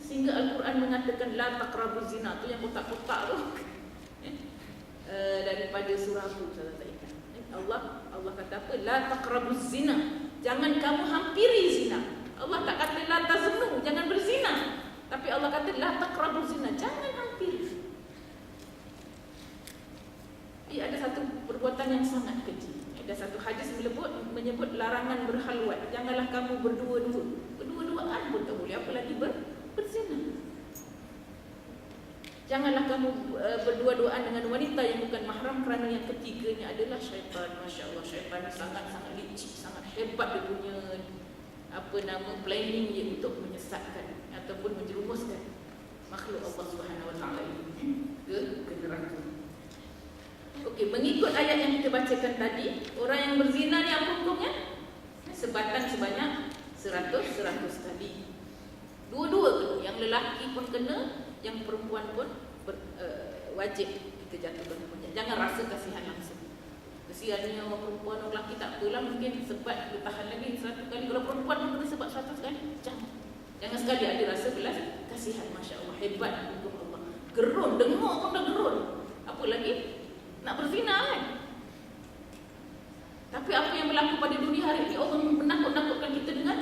Sehingga Al-Quran mengatakan la taqrabuz zina, tu yang kotak-kotak tu. Daripada surah tu saya tak ingat. Allah kata apa? La taqrabuz zina. Jangan kamu hampiri zina. Allah tak kata la taznu, jangan berzina. Tapi Allah kata la taqrabuz zina, jangan hampiri. Ia ada satu perbuatan yang sangat keji. Ada satu hadis menyebut larangan berhalwat. Janganlah kamu berdua-duaan pun tak boleh, apalagi berzina. Janganlah kamu berdua-duaan dengan wanita yang bukan mahram, kerana yang ketiganya adalah syaitan. Masya Allah, syaitan sangat-sangat licik, sangat hebat dia punya planning dia untuk menyesatkan ataupun menjerumuskan makhluk Allah Subhanahu Wa Taala ini ke neraka. Okey, mengikut ayat yang kita bacakan tadi, orang yang berzina ni apa hukumnya? sebatan sebanyak 100 kali. Dua-dua kena, yang lelaki pun kena, yang perempuan pun wajib kita jatuhkan hukuman. Jangan rasa kasihan langsung. Kesiannya orang perempuan, orang lelaki tak apalah, mungkin sebat dia tahan lagi 100 kali. Kalau perempuan pun kena sebat 100 kali, jangan sekali ada rasa belas kasihan. Masya Allah, hebat hukum Allah. Gerun, dengar pun dah gerun. Apa lagi? Nak berzina kan? Tapi apa yang berlaku pada dunia hari ini, Allah menakut-nakutkan kita dengan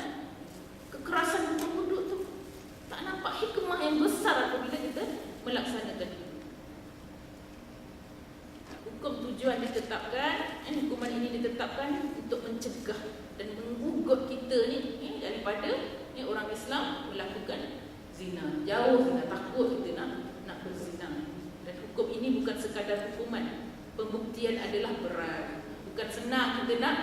kekerasan penduduk tu. Tak nampak hikmah yang besar apabila kita melaksanakan itu. Hukum tujuan ditetapkan, hukuman ini ditetapkan untuk mencegah dan mengugut kita ni daripada orang Islam melakukan zina. Jauh zina, takut kita nak berzina. Dan hukum ini bukan sekadar hukuman. Pembuktian adalah berat. Bukan senang kita nak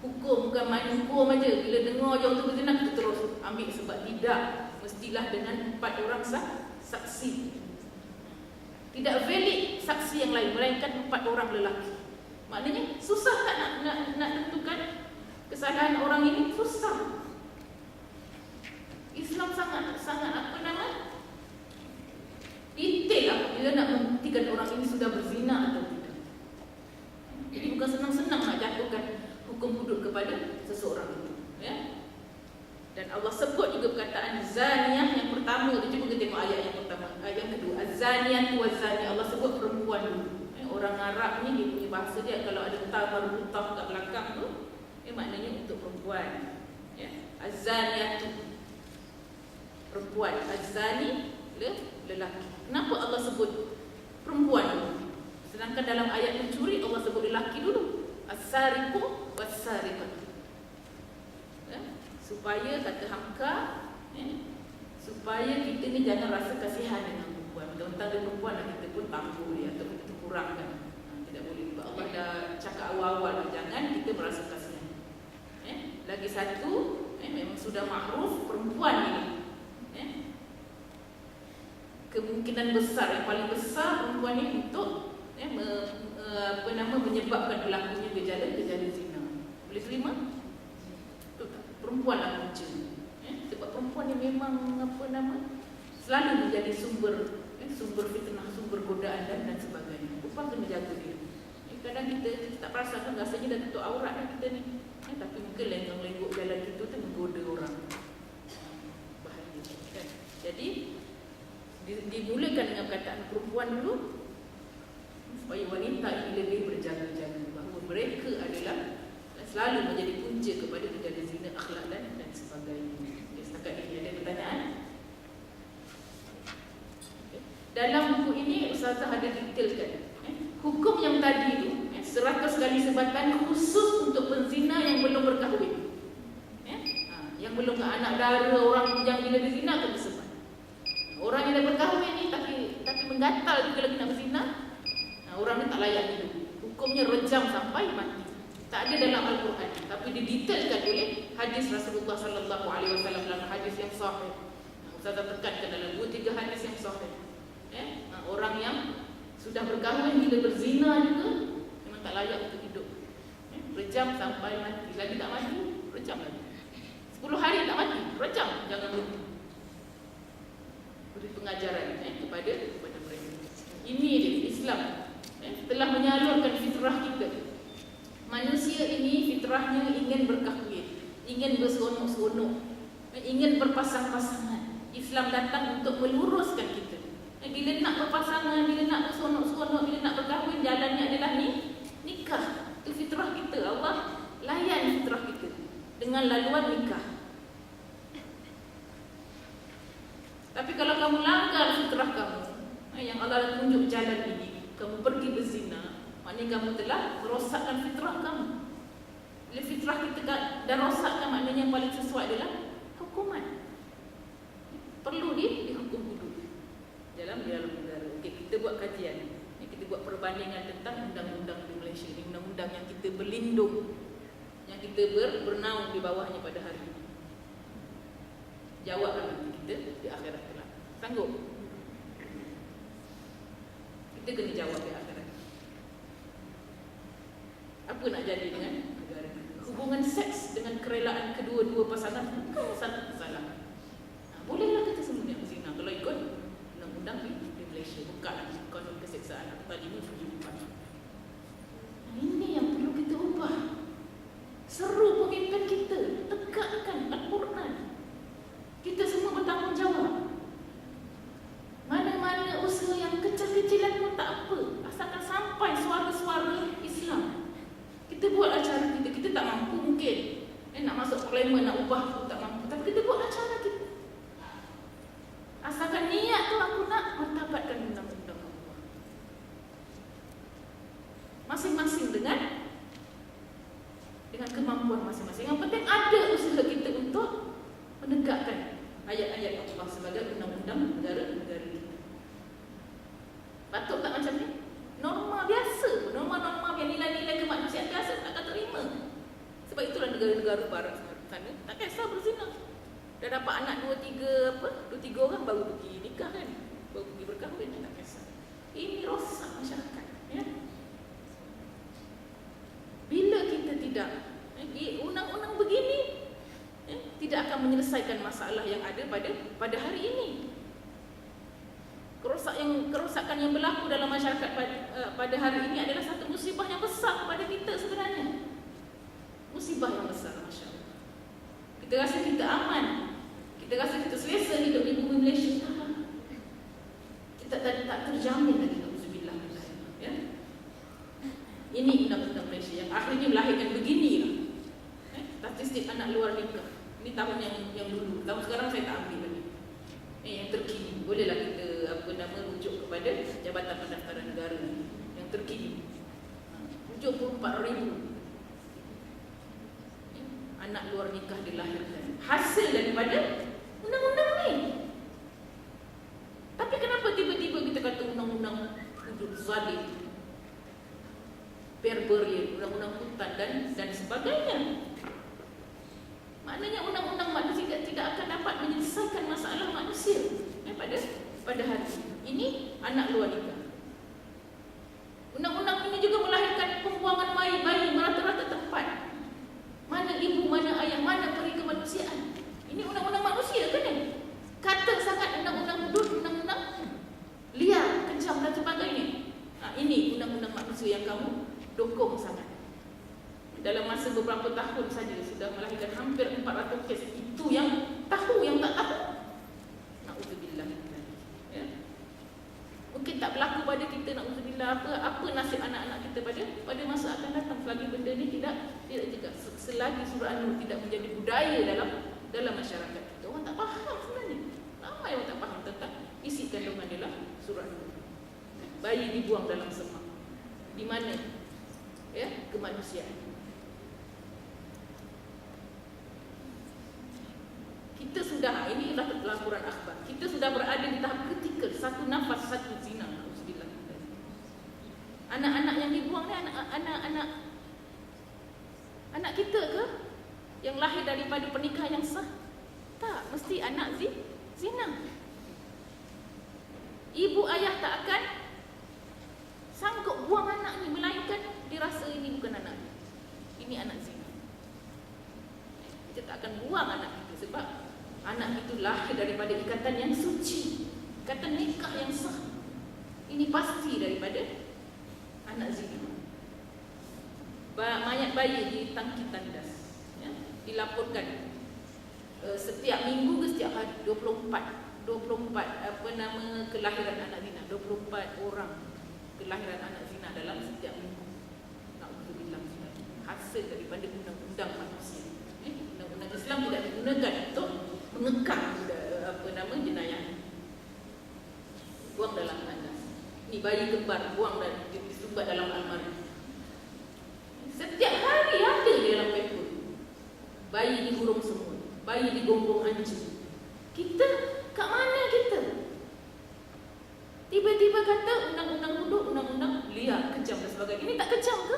hukum, bukan main hukum aja. Bila dengar je orang tu berzina, kita terus ambil sebab tidak. Mestilah dengan 4 orang saksi. Tidak valid saksi yang lain, melainkan 4 orang lelaki. Maknanya susah tak nak tentukan kesalahan orang ini? Susah. Islam sangat detail apabila nak membuktikan orang ini sudah berzina atau tidak. Jadi bukan senang-senang nak jatuhkan hukum hudud kepada seseorang itu, ya. Dan Allah sebut juga perkataan zaniyah yang pertama tu. Cuba kita tengok ayat yang pertama. Ayat yang kedua, az-zaniyatu waz-zani. Allah sebut perempuan dulu. Orang Arab ni dia punya bahasa dia, kalau ada ta baru ta kat belakang tu, maknanya untuk perempuan. Ya, az-zaniyatu perempuan, az-zani lelaki. Kenapa Allah sebut perempuan dulu? Sedangkan dalam ayat mencuri Allah sebut lelaki dulu. As-sariqu was-sariqatu. Supaya kata Hamka, supaya kita ni jangan rasa kasihan dengan perempuan. Tentang dia perempuan lah, kita pun tampul dia atau kita kurangkan. Tidak boleh. Allah dah cakap awal-awal, jangan kita merasa kasihan. Lagi satu, memang sudah makruf perempuan ini. Kemungkinan besar, yang paling besar perempuan ini untuk menyebabkan berlakunya gejala zina. Boleh terima? Perempuan lah punca. Sebab perempuan ni memang selalu menjadi sumber fitnah, sumber godaan dan sebagainya. Perempuan kena jaga dia. Kadang kita tak perasan, rasanya dah tutup aurat dah kita ni. Tapi mungkin lenggok jalan kita tu menggoda orang. Bahaya. Jadi dimulakan dengan perkataan perempuan dulu supaya wanita ini lebih berjaga-jaga bahawa mereka adalah selalu menjadi punca kepada kejadian zina, akhlak dan sebagainya. Setakat ini ada pertanyaan? Dalam buku ini Ustazah ada detailkan hukum yang tadi itu 100 kali sebatan khusus untuk penzina yang belum berkahwin. Yang belum ke anak dara, orang yang bila berzina kena sebat. Orang yang dah berkahwin ni tapi menggatal juga lagi nak berzina, orang ni tak layak hidup. Hukumnya rejam sampai mati. Tak ada dalam Al-Quran, tapi didetailkan oleh hadis Rasulullah sallallahu alaihi wasallam dalam hadis yang sahih. Ustazah tekankan dalam 2-3 hadis yang sahih. Orang yang sudah berkahwin bila berzina juga memang tak layak untuk hidup. Rejam sampai mati. Lagi tak mati, rejam lagi. 10 hari tak mati, rejam. Jangan lupa. Beri pengajaran kepada mereka. Ini dia, Islam telah menyalurkan fitrah kita. Manusia ini fitrahnya ingin berkahwin, ingin berseronok-seronok, ingin berpasang-pasangan. Islam datang untuk meluruskan kita. Bila nak berpasangan, bila nak berseronok-seronok, bila nak berkahwin, jalannya adalah nikah. Itu fitrah kita. Allah layan fitrah kita dengan laluan nikah. Tapi kalau kamu langgar fitrah kamu, yang Allah tunjuk jalan ini, kamu pergi berzina, maknanya kamu telah merosakkan fitrah kamu. Bila fitrah kita dah rosakkan, maknanya yang paling sesuai adalah hukuman. Perlu dihukum dulu dalam negara. Okey, kita buat kajian. Kita buat perbandingan tentang undang-undang di Malaysia ini, undang-undang yang kita berlindung, yang kita bernaung di bawahnya pada hari ini. Jawablah nanti kita di akhirat kelak. Sanggup? Kita kena jawab di akhirat. Apa nak jadi dengan negara kita? hubungan seks dengan kerelaan kedua-dua pasangan bukan satu kesalahan. Bolehlah kita semua yang berzina kalau ikut undang-undang di Malaysia, bukan kanun keseksaan atau talimu perjumpaan. Ini yang perlu kita ubah. Seru pemimpin kita, tegakkan Al-Quran. Kita semua bertanggungjawab. Mana-mana usaha yang kecil-kecilan pun tak apa, asalkan sampai suara-suara Islam. Kita buat acara kita tak mampu mungkin. Nak masuk parlimen, nak ubah pun tak mampu. Tapi kita buat acara kita. Asalkan niat tu aku nak martabatkan undang-undang Allah. Masing-masing dengan kemampuan masing-masing. Yang penting ada usaha kita untuk menegakkan ayat-ayat Allah sebagai undang-undang negara-negara kita. Patut tak macam ni? Norma biasa, norma-norma yang nilai-nilai kemanusiaan biasa takkan terima. Sebab itulah negara-negara barat sana tak kisah berzina. Dah dapat anak 2-3 orang baru pergi nikah kan, baru pergi berkahwin, tak kisah. Ini rosak masyarakat, ya. Bila kita tidak undang-undang begini, tidak akan menyelesaikan masalah yang ada pada hari ini. Kerosakan yang berlaku dalam masyarakat pada hari ini adalah satu musibah yang besar kepada kita sebenarnya. Musibah yang besar, Masya Allah. Kita rasa kita aman, kita rasa kita selesa hidup di bumi Malaysia. Kita tak terjamin lagi. Alhamdulillah, ya. Ini undang-undang Malaysia yang akhirnya melahirkan beginilah. Statistik anak luar nikah. Ini tahun yang dulu. Tahun sekarang saya tak ambil lagi. Yang terkini. Bolehlah kita rujuk kepada Jabatan Pendaftaran Negara yang terkini. 74,000 anak luar nikah dilahirkan. Hasil daripada undang-undang ni. Tapi kenapa tiba-tiba kita kata undang-undang hudud zalim, berberian, undang-undang hutan dan sebagainya? Maknanya undang-undang manusia tidak akan dapat menyelesaikan masalah manusia pada hari ini. Anak luar nikah. Undang-undang ini juga melahirkan pembuangan bayi merata-rata tempat. Mana ibu, mana ayah, mana peri kemanusiaan. Ini undang-undang manusia kan ni? Kata sangat undang-undang hudud, undang-undang liar, kejam dan sebagainya. Ini undang-undang manusia yang kamu dukung sangat. Dalam masa beberapa tahun saja sudah melahirkan hampir 400 kes. Itu yang tahu, yang tak tahu. Na'udzubillah. Ya. Mungkin tak berlaku pada kita, na'udzubillah, apa nasib anak-anak kita pada masa akan datang selagi benda ni tidak juga. Selagi surah An-Nur tidak menjadi budaya dalam masyarakat kita. Orang tak faham sebenarnya. Ramai orang tak faham tentang isi kandungan dalam surah An-Nur. Bayi dibuang dalam semak. Di mana? Ya, kemanusiaan. Kita sudah, ini adalah laporan akhbar. Kita sudah berada di tahap kritikal, satu nafas, satu zina. Alhamdulillah. Anak-anak yang dibuang ni anak kita ke? Yang lahir daripada pernikahan yang sah? Tak, mesti anak zina. Ibu ayah tak akan sanggup buang anak ni, melainkan dirasa ini bukan anak. Ini anak zina. Kita tak akan buang anak kita sebab anak itu lahir daripada ikatan yang suci, ikatan nikah yang sah. Ini pasti daripada anak zina. Mayat bayi di tangki tandas, ya, dilaporkan setiap minggu ke setiap hari 24 kelahiran anak zina, 24 orang kelahiran anak zina dalam setiap minggu. Alhamdulillah, hasil daripada undang-undang manusia. Undang-undang Islam tidak digunakan untuk mengekang jenayah. Buang dalam tandas. Ini bayi kembar buang dan disumbat dalam almari. Setiap hari ada di dalam paper. Bayi digurung semua, bayi digonggong anjing. Kita kat mana kita? Tiba-tiba kata undang-undang hudud, undang-undang liar, kejam dan sebagainya. Ini tak kejam ke?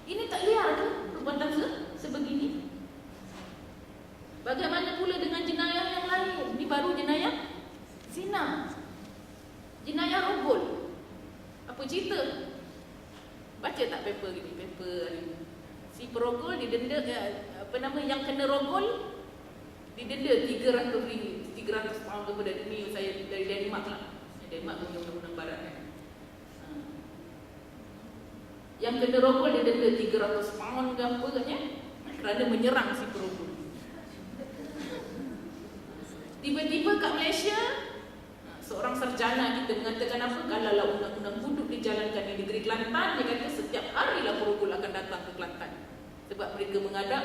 Ini tak liar ke? Perbuatan sebegini. Bagaimana pula dengan jenayah yang lain? Ini baru jenayah zina, jenayah rogol. Apa cerita? Baca tak paper gini, paper hari ini. Si perogol didenda yang kena rogol didenda 300 pound kepada ini saya dari Denmark lah. Denmark punya undang-undang barat kan. Yang kena rogol didenda 300 pound ke apa katnya kerana menyerang si perogol. Tiba-tiba kat Malaysia seorang sarjana kita mengatakan apa, kalaulah undang-undang hudud dijalankan di negeri Kelantan, dia kata setiap harilah perogol akan datang ke Kelantan. Sebab mereka menghadap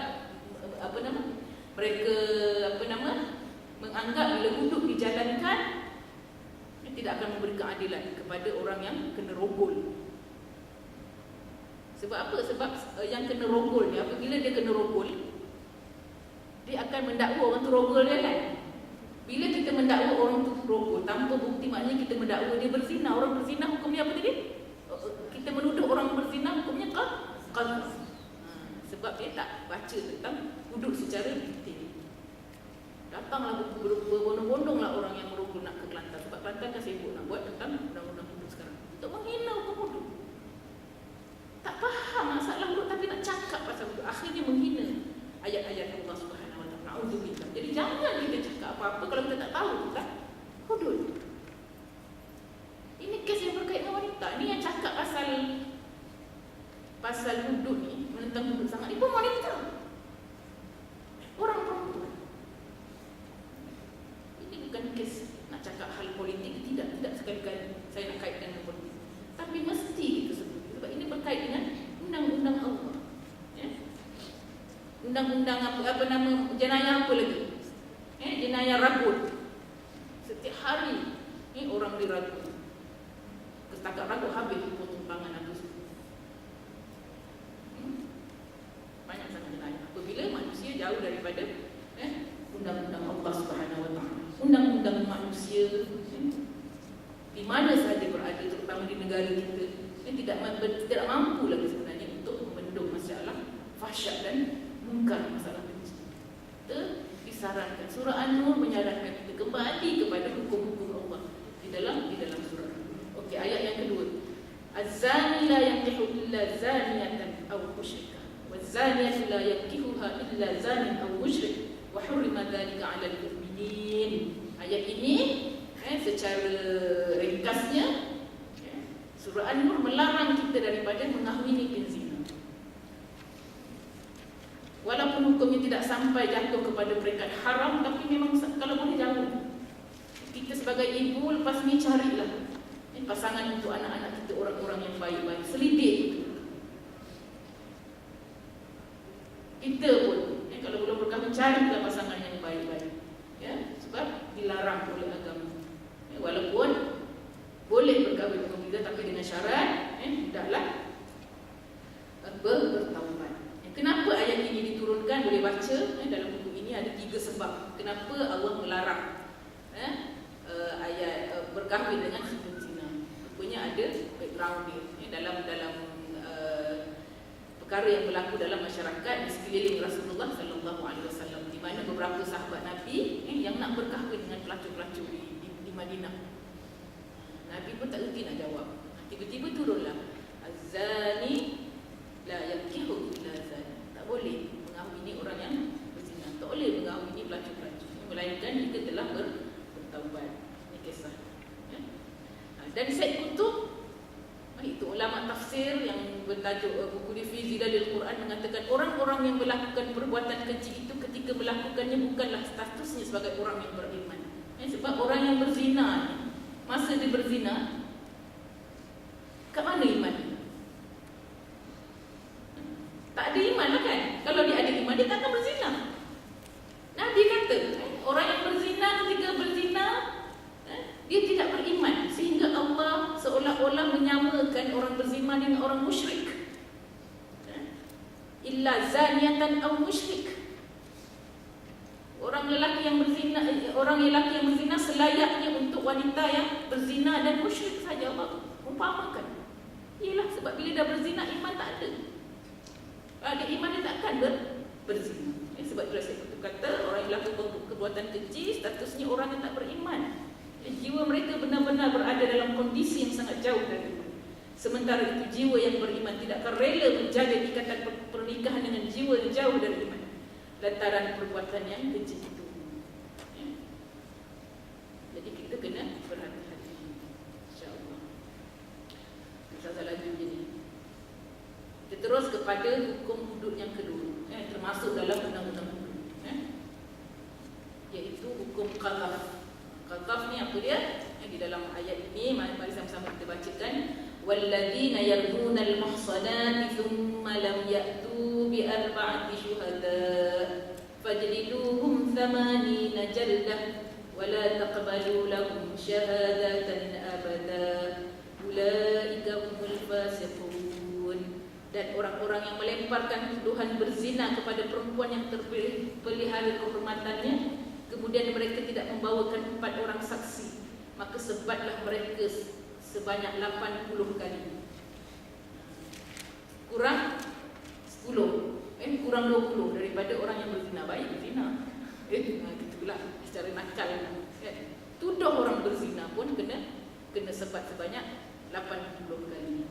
menganggap bila hudud dijalankan tidak akan memberi keadilan kepada orang yang kena rogol. Sebab apa? Sebab yang kena rogol ni apabila dia kena rogol, dia akan mendakwa orang tu rogol dia kan. Bila kita mendakwa orang tu rogol tanpa bukti, maknanya kita mendakwa dia berzina. Orang berzina hukumnya apa tadi? Kita menuduh orang berzina hukumnya qazaf. Sebab dia tak baca tentang hudud secara detail. Datanglah berbondong-bondonglah orang yang merogol nak ke Kelantan. Sebab Kelantan kan sibuk nak buat tentang undang-undang hudud sekarang untuk menghina hukum hudud. Tak faham masalah hudud tapi nak cakap pasal hudud. Akhirnya menghina ayat-ayat Allah Subhanahu Wa Taala. Na'udzubillah. Jadi jangan kita cakap apa-apa kalau kita tak tahu tentang hudud. Ini kes yang berkaitan dengan wanita. Ini yang cakap pasal hudud ni, menentang hudud sangat. Ini pun wanita. Orang perempuan. Ini bukan kes nak cakap hal politik. Tidak sekali-kali saya nak kaitkan dengan politik. Tapi mesti kita sebut. Sebab ini berkait dengan undang-undang Allah. Ya? Undang-undang jenayah apa lagi? Jenayah ragul. Setiap hari ni orang diragul. Setakat ragul habis potong tangan aku. Banyak sangat jenayah. Apabila manusia jauh daripada undang-undang Allah Subhanahu Wa Taala. Undang-undang manusia di mana sahaja berada, terutama di negara kita, tidak mampu lagi sebenarnya untuk membendung masalah fahsyat dan mungkar, masalah benci. Kita disarankan, surah An-Nur menyarankan kita kembali kepada hukum-hukum Allah di dalam surah. Okey, ayat yang kedua. Az-zani la yankihu illa zaniyatan aw musyrikah, waz-zaniyatu la yankihuha illa zanin aw musyrik, wa hurrima dhalika 'alal mu'minin. Ayat ini secara ringkasnya surah An-Nur melarang kita daripada mengahwini penzina. Walaupun hukumnya tidak sampai jatuh kepada peringkat haram, tapi memang kalau boleh jangan. Kita sebagai ibu lepas ni carilah pasangan untuk anak-anak kita, orang-orang yang baik-baik. Selidik itu. Kita pun kalau belum berkahwin, carilah pasangan yang baik-baik. Ya, sebab dilarang oleh agama. Walaupun boleh berkahwin dengan tapi dengan syarat hendaklah bertaubat. Kenapa ayat ini diturunkan? Boleh baca dalam buku ini ada 3 sebab kenapa Allah melarang ayat berkahwin dengan si penzina. Rupanya ada background dia dalam perkara yang berlaku dalam masyarakat di sekeliling Rasulullah sallallahu alaihi wasallam, di mana beberapa sahabat Nabi yang nak berkahwin dengan pelacur-pelacur di Madinah. Nabi pun tak reti nak jawab. Tiba-tiba turunlah az-zani la yankihu illa zani. Tak boleh mengahwini orang yang berzina. Tak boleh mengahwini pelacur-pelacur, melainkan jika telah bertaubat. Ini kisah. Ya? Dan Said Qutb, itu ulama tafsir yang bertajuk buku dia Fi Zilalil Quran, mengatakan orang-orang yang melakukan perbuatan keji itu ketika melakukannya bukanlah statusnya sebagai orang yang beriman. Sebab orang yang berzina ni, masa dia berzina, kat mana iman dia? Tak ada iman lah kan? Kalau dia ada iman, dia tak akan berzina. Nabi kata, orang yang berzina ketika berzina, dia tidak beriman. Sehingga Allah seolah-olah menyamakan orang berzina dengan orang musyrik. Illa zaniyatan aw musyrik. Orang lelaki yang berzina selayaknya untuk wanita yang berzina dan musyrik saja Allah umpamakan. Ialah sebab bila dah berzina, iman tak ada. Ada iman, dia takkan berzina. Sebab itulah saya kata orang yang melakukan perbuatan keji statusnya orang yang tak beriman. Jiwa mereka benar-benar berada dalam kondisi yang sangat jauh dari iman. Sementara itu jiwa yang beriman tidak akan rela menjaga ikatan pernikahan dengan jiwa yang jauh dari iman lantaran perbuatan yang keji itu. Ya. Jadi kita kena berhati-hati, insya-Allah. Kita lagi begini. Kita terus kepada hukum hudud yang kedua, termasuk dalam undang-undang hudud, iaitu hukum qadhaf. Qadhaf ni apa dia? Di dalam ayat ini mari sama-sama kita bacakan. وَالَّذِينَ يَرْمُونَ الْمُحْصَنَاتِ ثُمَّ لَمْ يَأْتُوا بِأَرْبَعَةِ شُهَدَاءَ فَاجْلِدُوهُمْ 80 جَلْدَةً وَلَا تَقْبَلُوا لَهُمْ شَهَادَةً أَبَدًا أُولَئِكَ هُمُ الْفَاسِقُونَ. Dan orang-orang yang melemparkan tuduhan berzina kepada perempuan yang terpelihara kehormatannya, kemudian mereka tidak membawakan 4 orang saksi, maka sebatlah mereka sebanyak 80 kali. Kurang 10, kurang 20 daripada orang yang berzina. Baik berzina. Itulah secara nakal. Tuduh orang berzina pun kena sebat sebanyak 80 kali.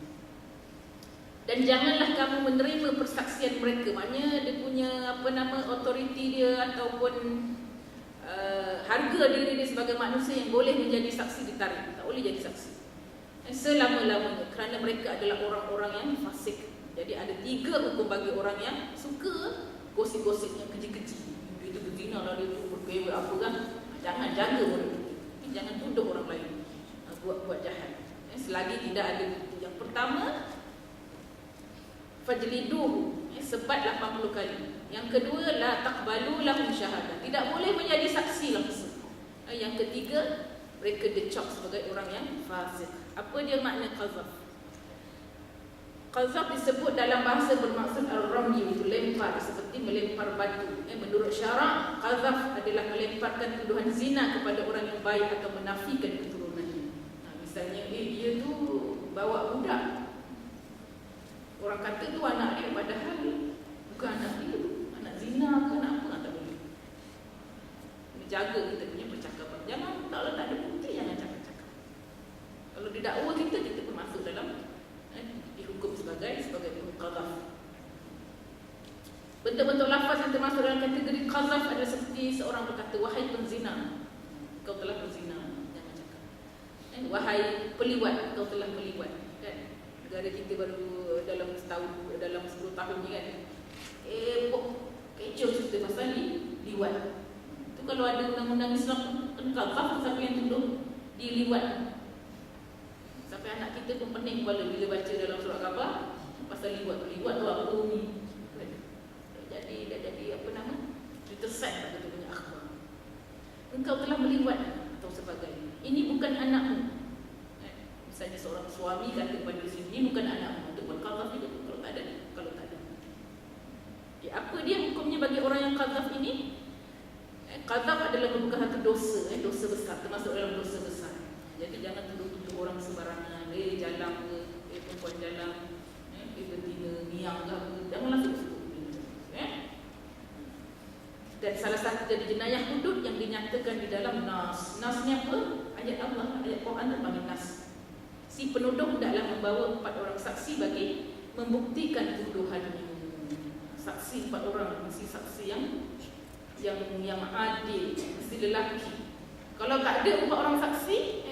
Dan janganlah kamu menerima persaksian mereka. Maknanya dia punya autoriti dia ataupun harga diri dia sebagai manusia yang boleh menjadi saksi ditarik. Tak boleh jadi saksi selama-lamanya kerana mereka adalah orang-orang yang fasik. Jadi ada 3 hukum bagi orang yang suka gosip-gosip yang keji-keji. Dia tu berzina lah, dia tu berkewek apa kan. Jangan jaga mulut. Jangan tuduh orang lain buat jahat selagi tidak ada bukti. Yang pertama, fajliduhu, sebat 80 kali. Yang kedua, la taqbalu lahum syahadah, tidak boleh menjadi saksi langsung. Yang ketiga, mereka dicap sebagai orang yang fasik. Apa dia makna qazaf? Qazaf disebut dalam bahasa bermaksud al-ramyi, itu lempar, seperti melempar batu. Menurut syarak, qazaf adalah melemparkan tuduhan zina kepada orang yang baik atau menafikan keturunannya. Misalnya, dia tu bawa budak, orang kata tu anak dia, padahal bukan anak dia, anak zina ke anak apa, tak boleh. Jaga kita punya percakapan. Jangan, kalau tak ada bukti, jangan cakap-cakap. Kalau didakwa kita pun masuk dalam dihukum sebagai qazaf. Bentuk-bentuk lafaz yang termasuk dalam kategori qazaf adalah seperti seorang berkata, wahai penzina, kau telah berzina. Jangan cakap. Wahai peliwat, kau telah meliwat. Kan? Negara kita baru dalam 10 tahun ni kan. Kecoh cerita pasal liwat. Itu kalau ada undang-undang Islam kan qazaf, siapa yang tuduh diliwat. Sampai anak kita pun pening kepala bila baca dalam surat khabar pasal liwat. Liwat tu apa ni? Dah jadi apa nama? Ditersat lah kita punya akhbar. Engkau telah meliwat atau sebagainya. Ini bukan anakmu. Misalnya seorang suami kata kepada isteri, ini bukan anakmu. Itu pun qazaf juga kalau tak ada. Apa dia hukumnya bagi orang yang qazaf ini? Qazaf adalah merupakan satu dosa, dosa besar, termasuk dalam dosa besar. Jadi jangan tuduh-tuduh orang sembarangan, jalan ke, perempuan jalan, betina, niang ke apa, jangan langsung tuduh. Dan salah satu dari jenayah hudud yang dinyatakan di dalam nas. Nas ni apa? Ayat Allah, ayat Quran terpanggil nas. Si penuduh hendaklah membawa 4 orang saksi bagi membuktikan tuduhannya. Saksi 4 orang, mesti saksi yang adil, mesti lelaki. Kalau tak ada 4 orang saksi,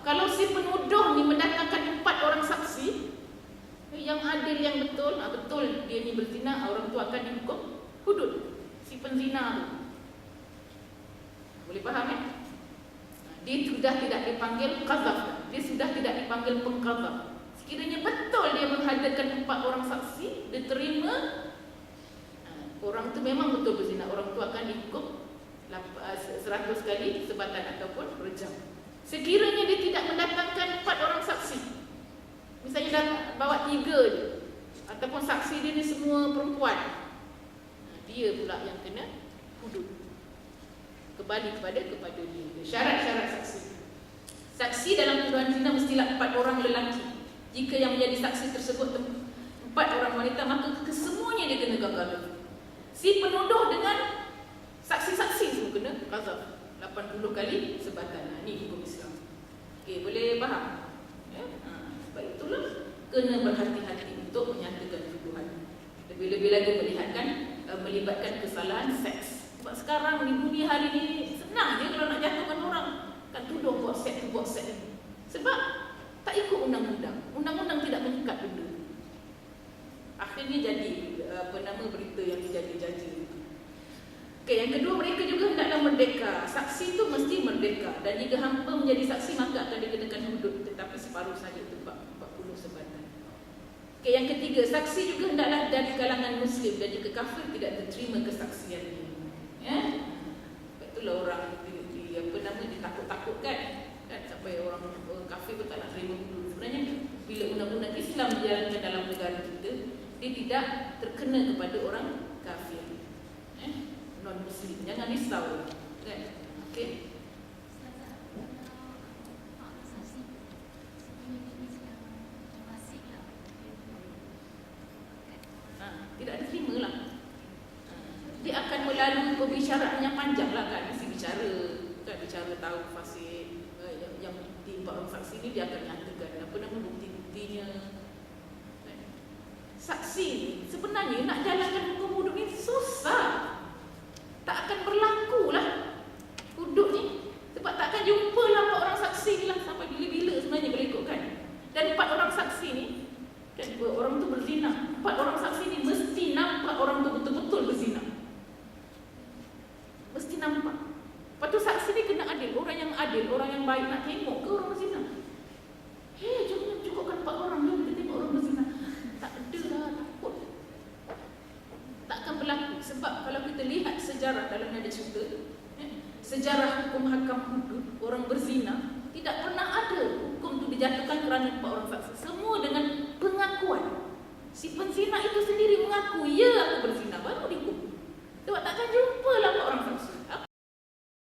kalau si penuduh ni mendatangkan 4 orang saksi yang adil, yang betul, betul dia ni berzina, orang tu akan dihukum hudud. Si penzina tu, boleh faham ya? Dia sudah tidak dipanggil qazaf, dia sudah tidak dipanggil pengqazaf. Sekiranya betul dia menghadirkan 4 orang saksi, dia terima orang tu memang betul berzina, orang tu akan dihukum 100 kali sebatan ataupun rejam. Sekiranya dia tidak mendatangkan 4 orang saksi, misalnya dah bawa 3 je, ataupun saksi dia ni semua perempuan, dia pula yang kena hudud. Kembali kepada dia. Syarat-syarat saksi. Saksi dalam tuduhan zina mestilah 4 orang lelaki. Jika yang menjadi saksi tersebut 4 orang wanita, maka kesemuanya dia kena gagal. Si penuduh dengan saksi-saksi semua kena qazaf 80 kali sebatan. Ini hukum Islam. Okey, boleh faham? Ya? Sebab kena berhati-hati untuk menyatakan tuduhan. Lebih-lebih lagi melibatkan kesalahan seks. Sebab sekarang di dunia hari ini senang je kalau nak jatuhkan orang, kan tuduh buat seks ni. Sebab tak ikut undang-undang. Undang-undang tidak mengikat benda. Akhirnya jadi berita yang dijadi-jadi. Okey, yang kedua, mereka juga hendaklah merdeka. Saksi itu mesti merdeka, dan jika hampa menjadi saksi maka akan dikenakan hudud, tetapi separuh saja, itu 40 sebatang. Okey, yang ketiga, saksi juga hendaklah dari kalangan Muslim, dan jika kafir tidak diterima kesaksiannya. Ya, itulah orang ditakut-takutkan, kan, sampai orang kafir pun tak nak terima hudud. Sebenarnya bila undang-undang Islam dijalankan dalam negara kita, dia tidak terkena kepada orang kafir, non-Muslim. Jangan risau, kan? Okey. Tidak diterima lah. Dia akan melalui pembicaraan yang panjang lah, kan? Mesti bicara tahu fasih yang bukti empat orang saksi ni, dia akan nyatakan apa nama bukti-buktinya. Saksi ni sebenarnya nak jalankan hukum hudud ni susah. Tak akan berlaku lah hudud ni, sebab tak akan jumpa lah 4 orang saksi ni lah. Sampai bila-bila sebenarnya boleh ikutkan. Dan 4 orang saksi ni, kan, orang tu berzina, 4 orang saksi ni mesti nampak orang tu betul-betul berzina. Mesti nampak. Lepas tu saksi ni kena adil. Orang yang adil, orang yang baik nak tengok ke orang berzina? Jangan cukupkan 4 orang ni kita tengok orang berzina. Tak ada lah, takut. Tak akan berlaku. Sebab kalau kita lihat sejarah, dalam ada cerita, sejarah hukum hakam hudud, orang berzina, tidak pernah ada hukum tu dijatuhkan kerana 4 orang saksi. Semua dengan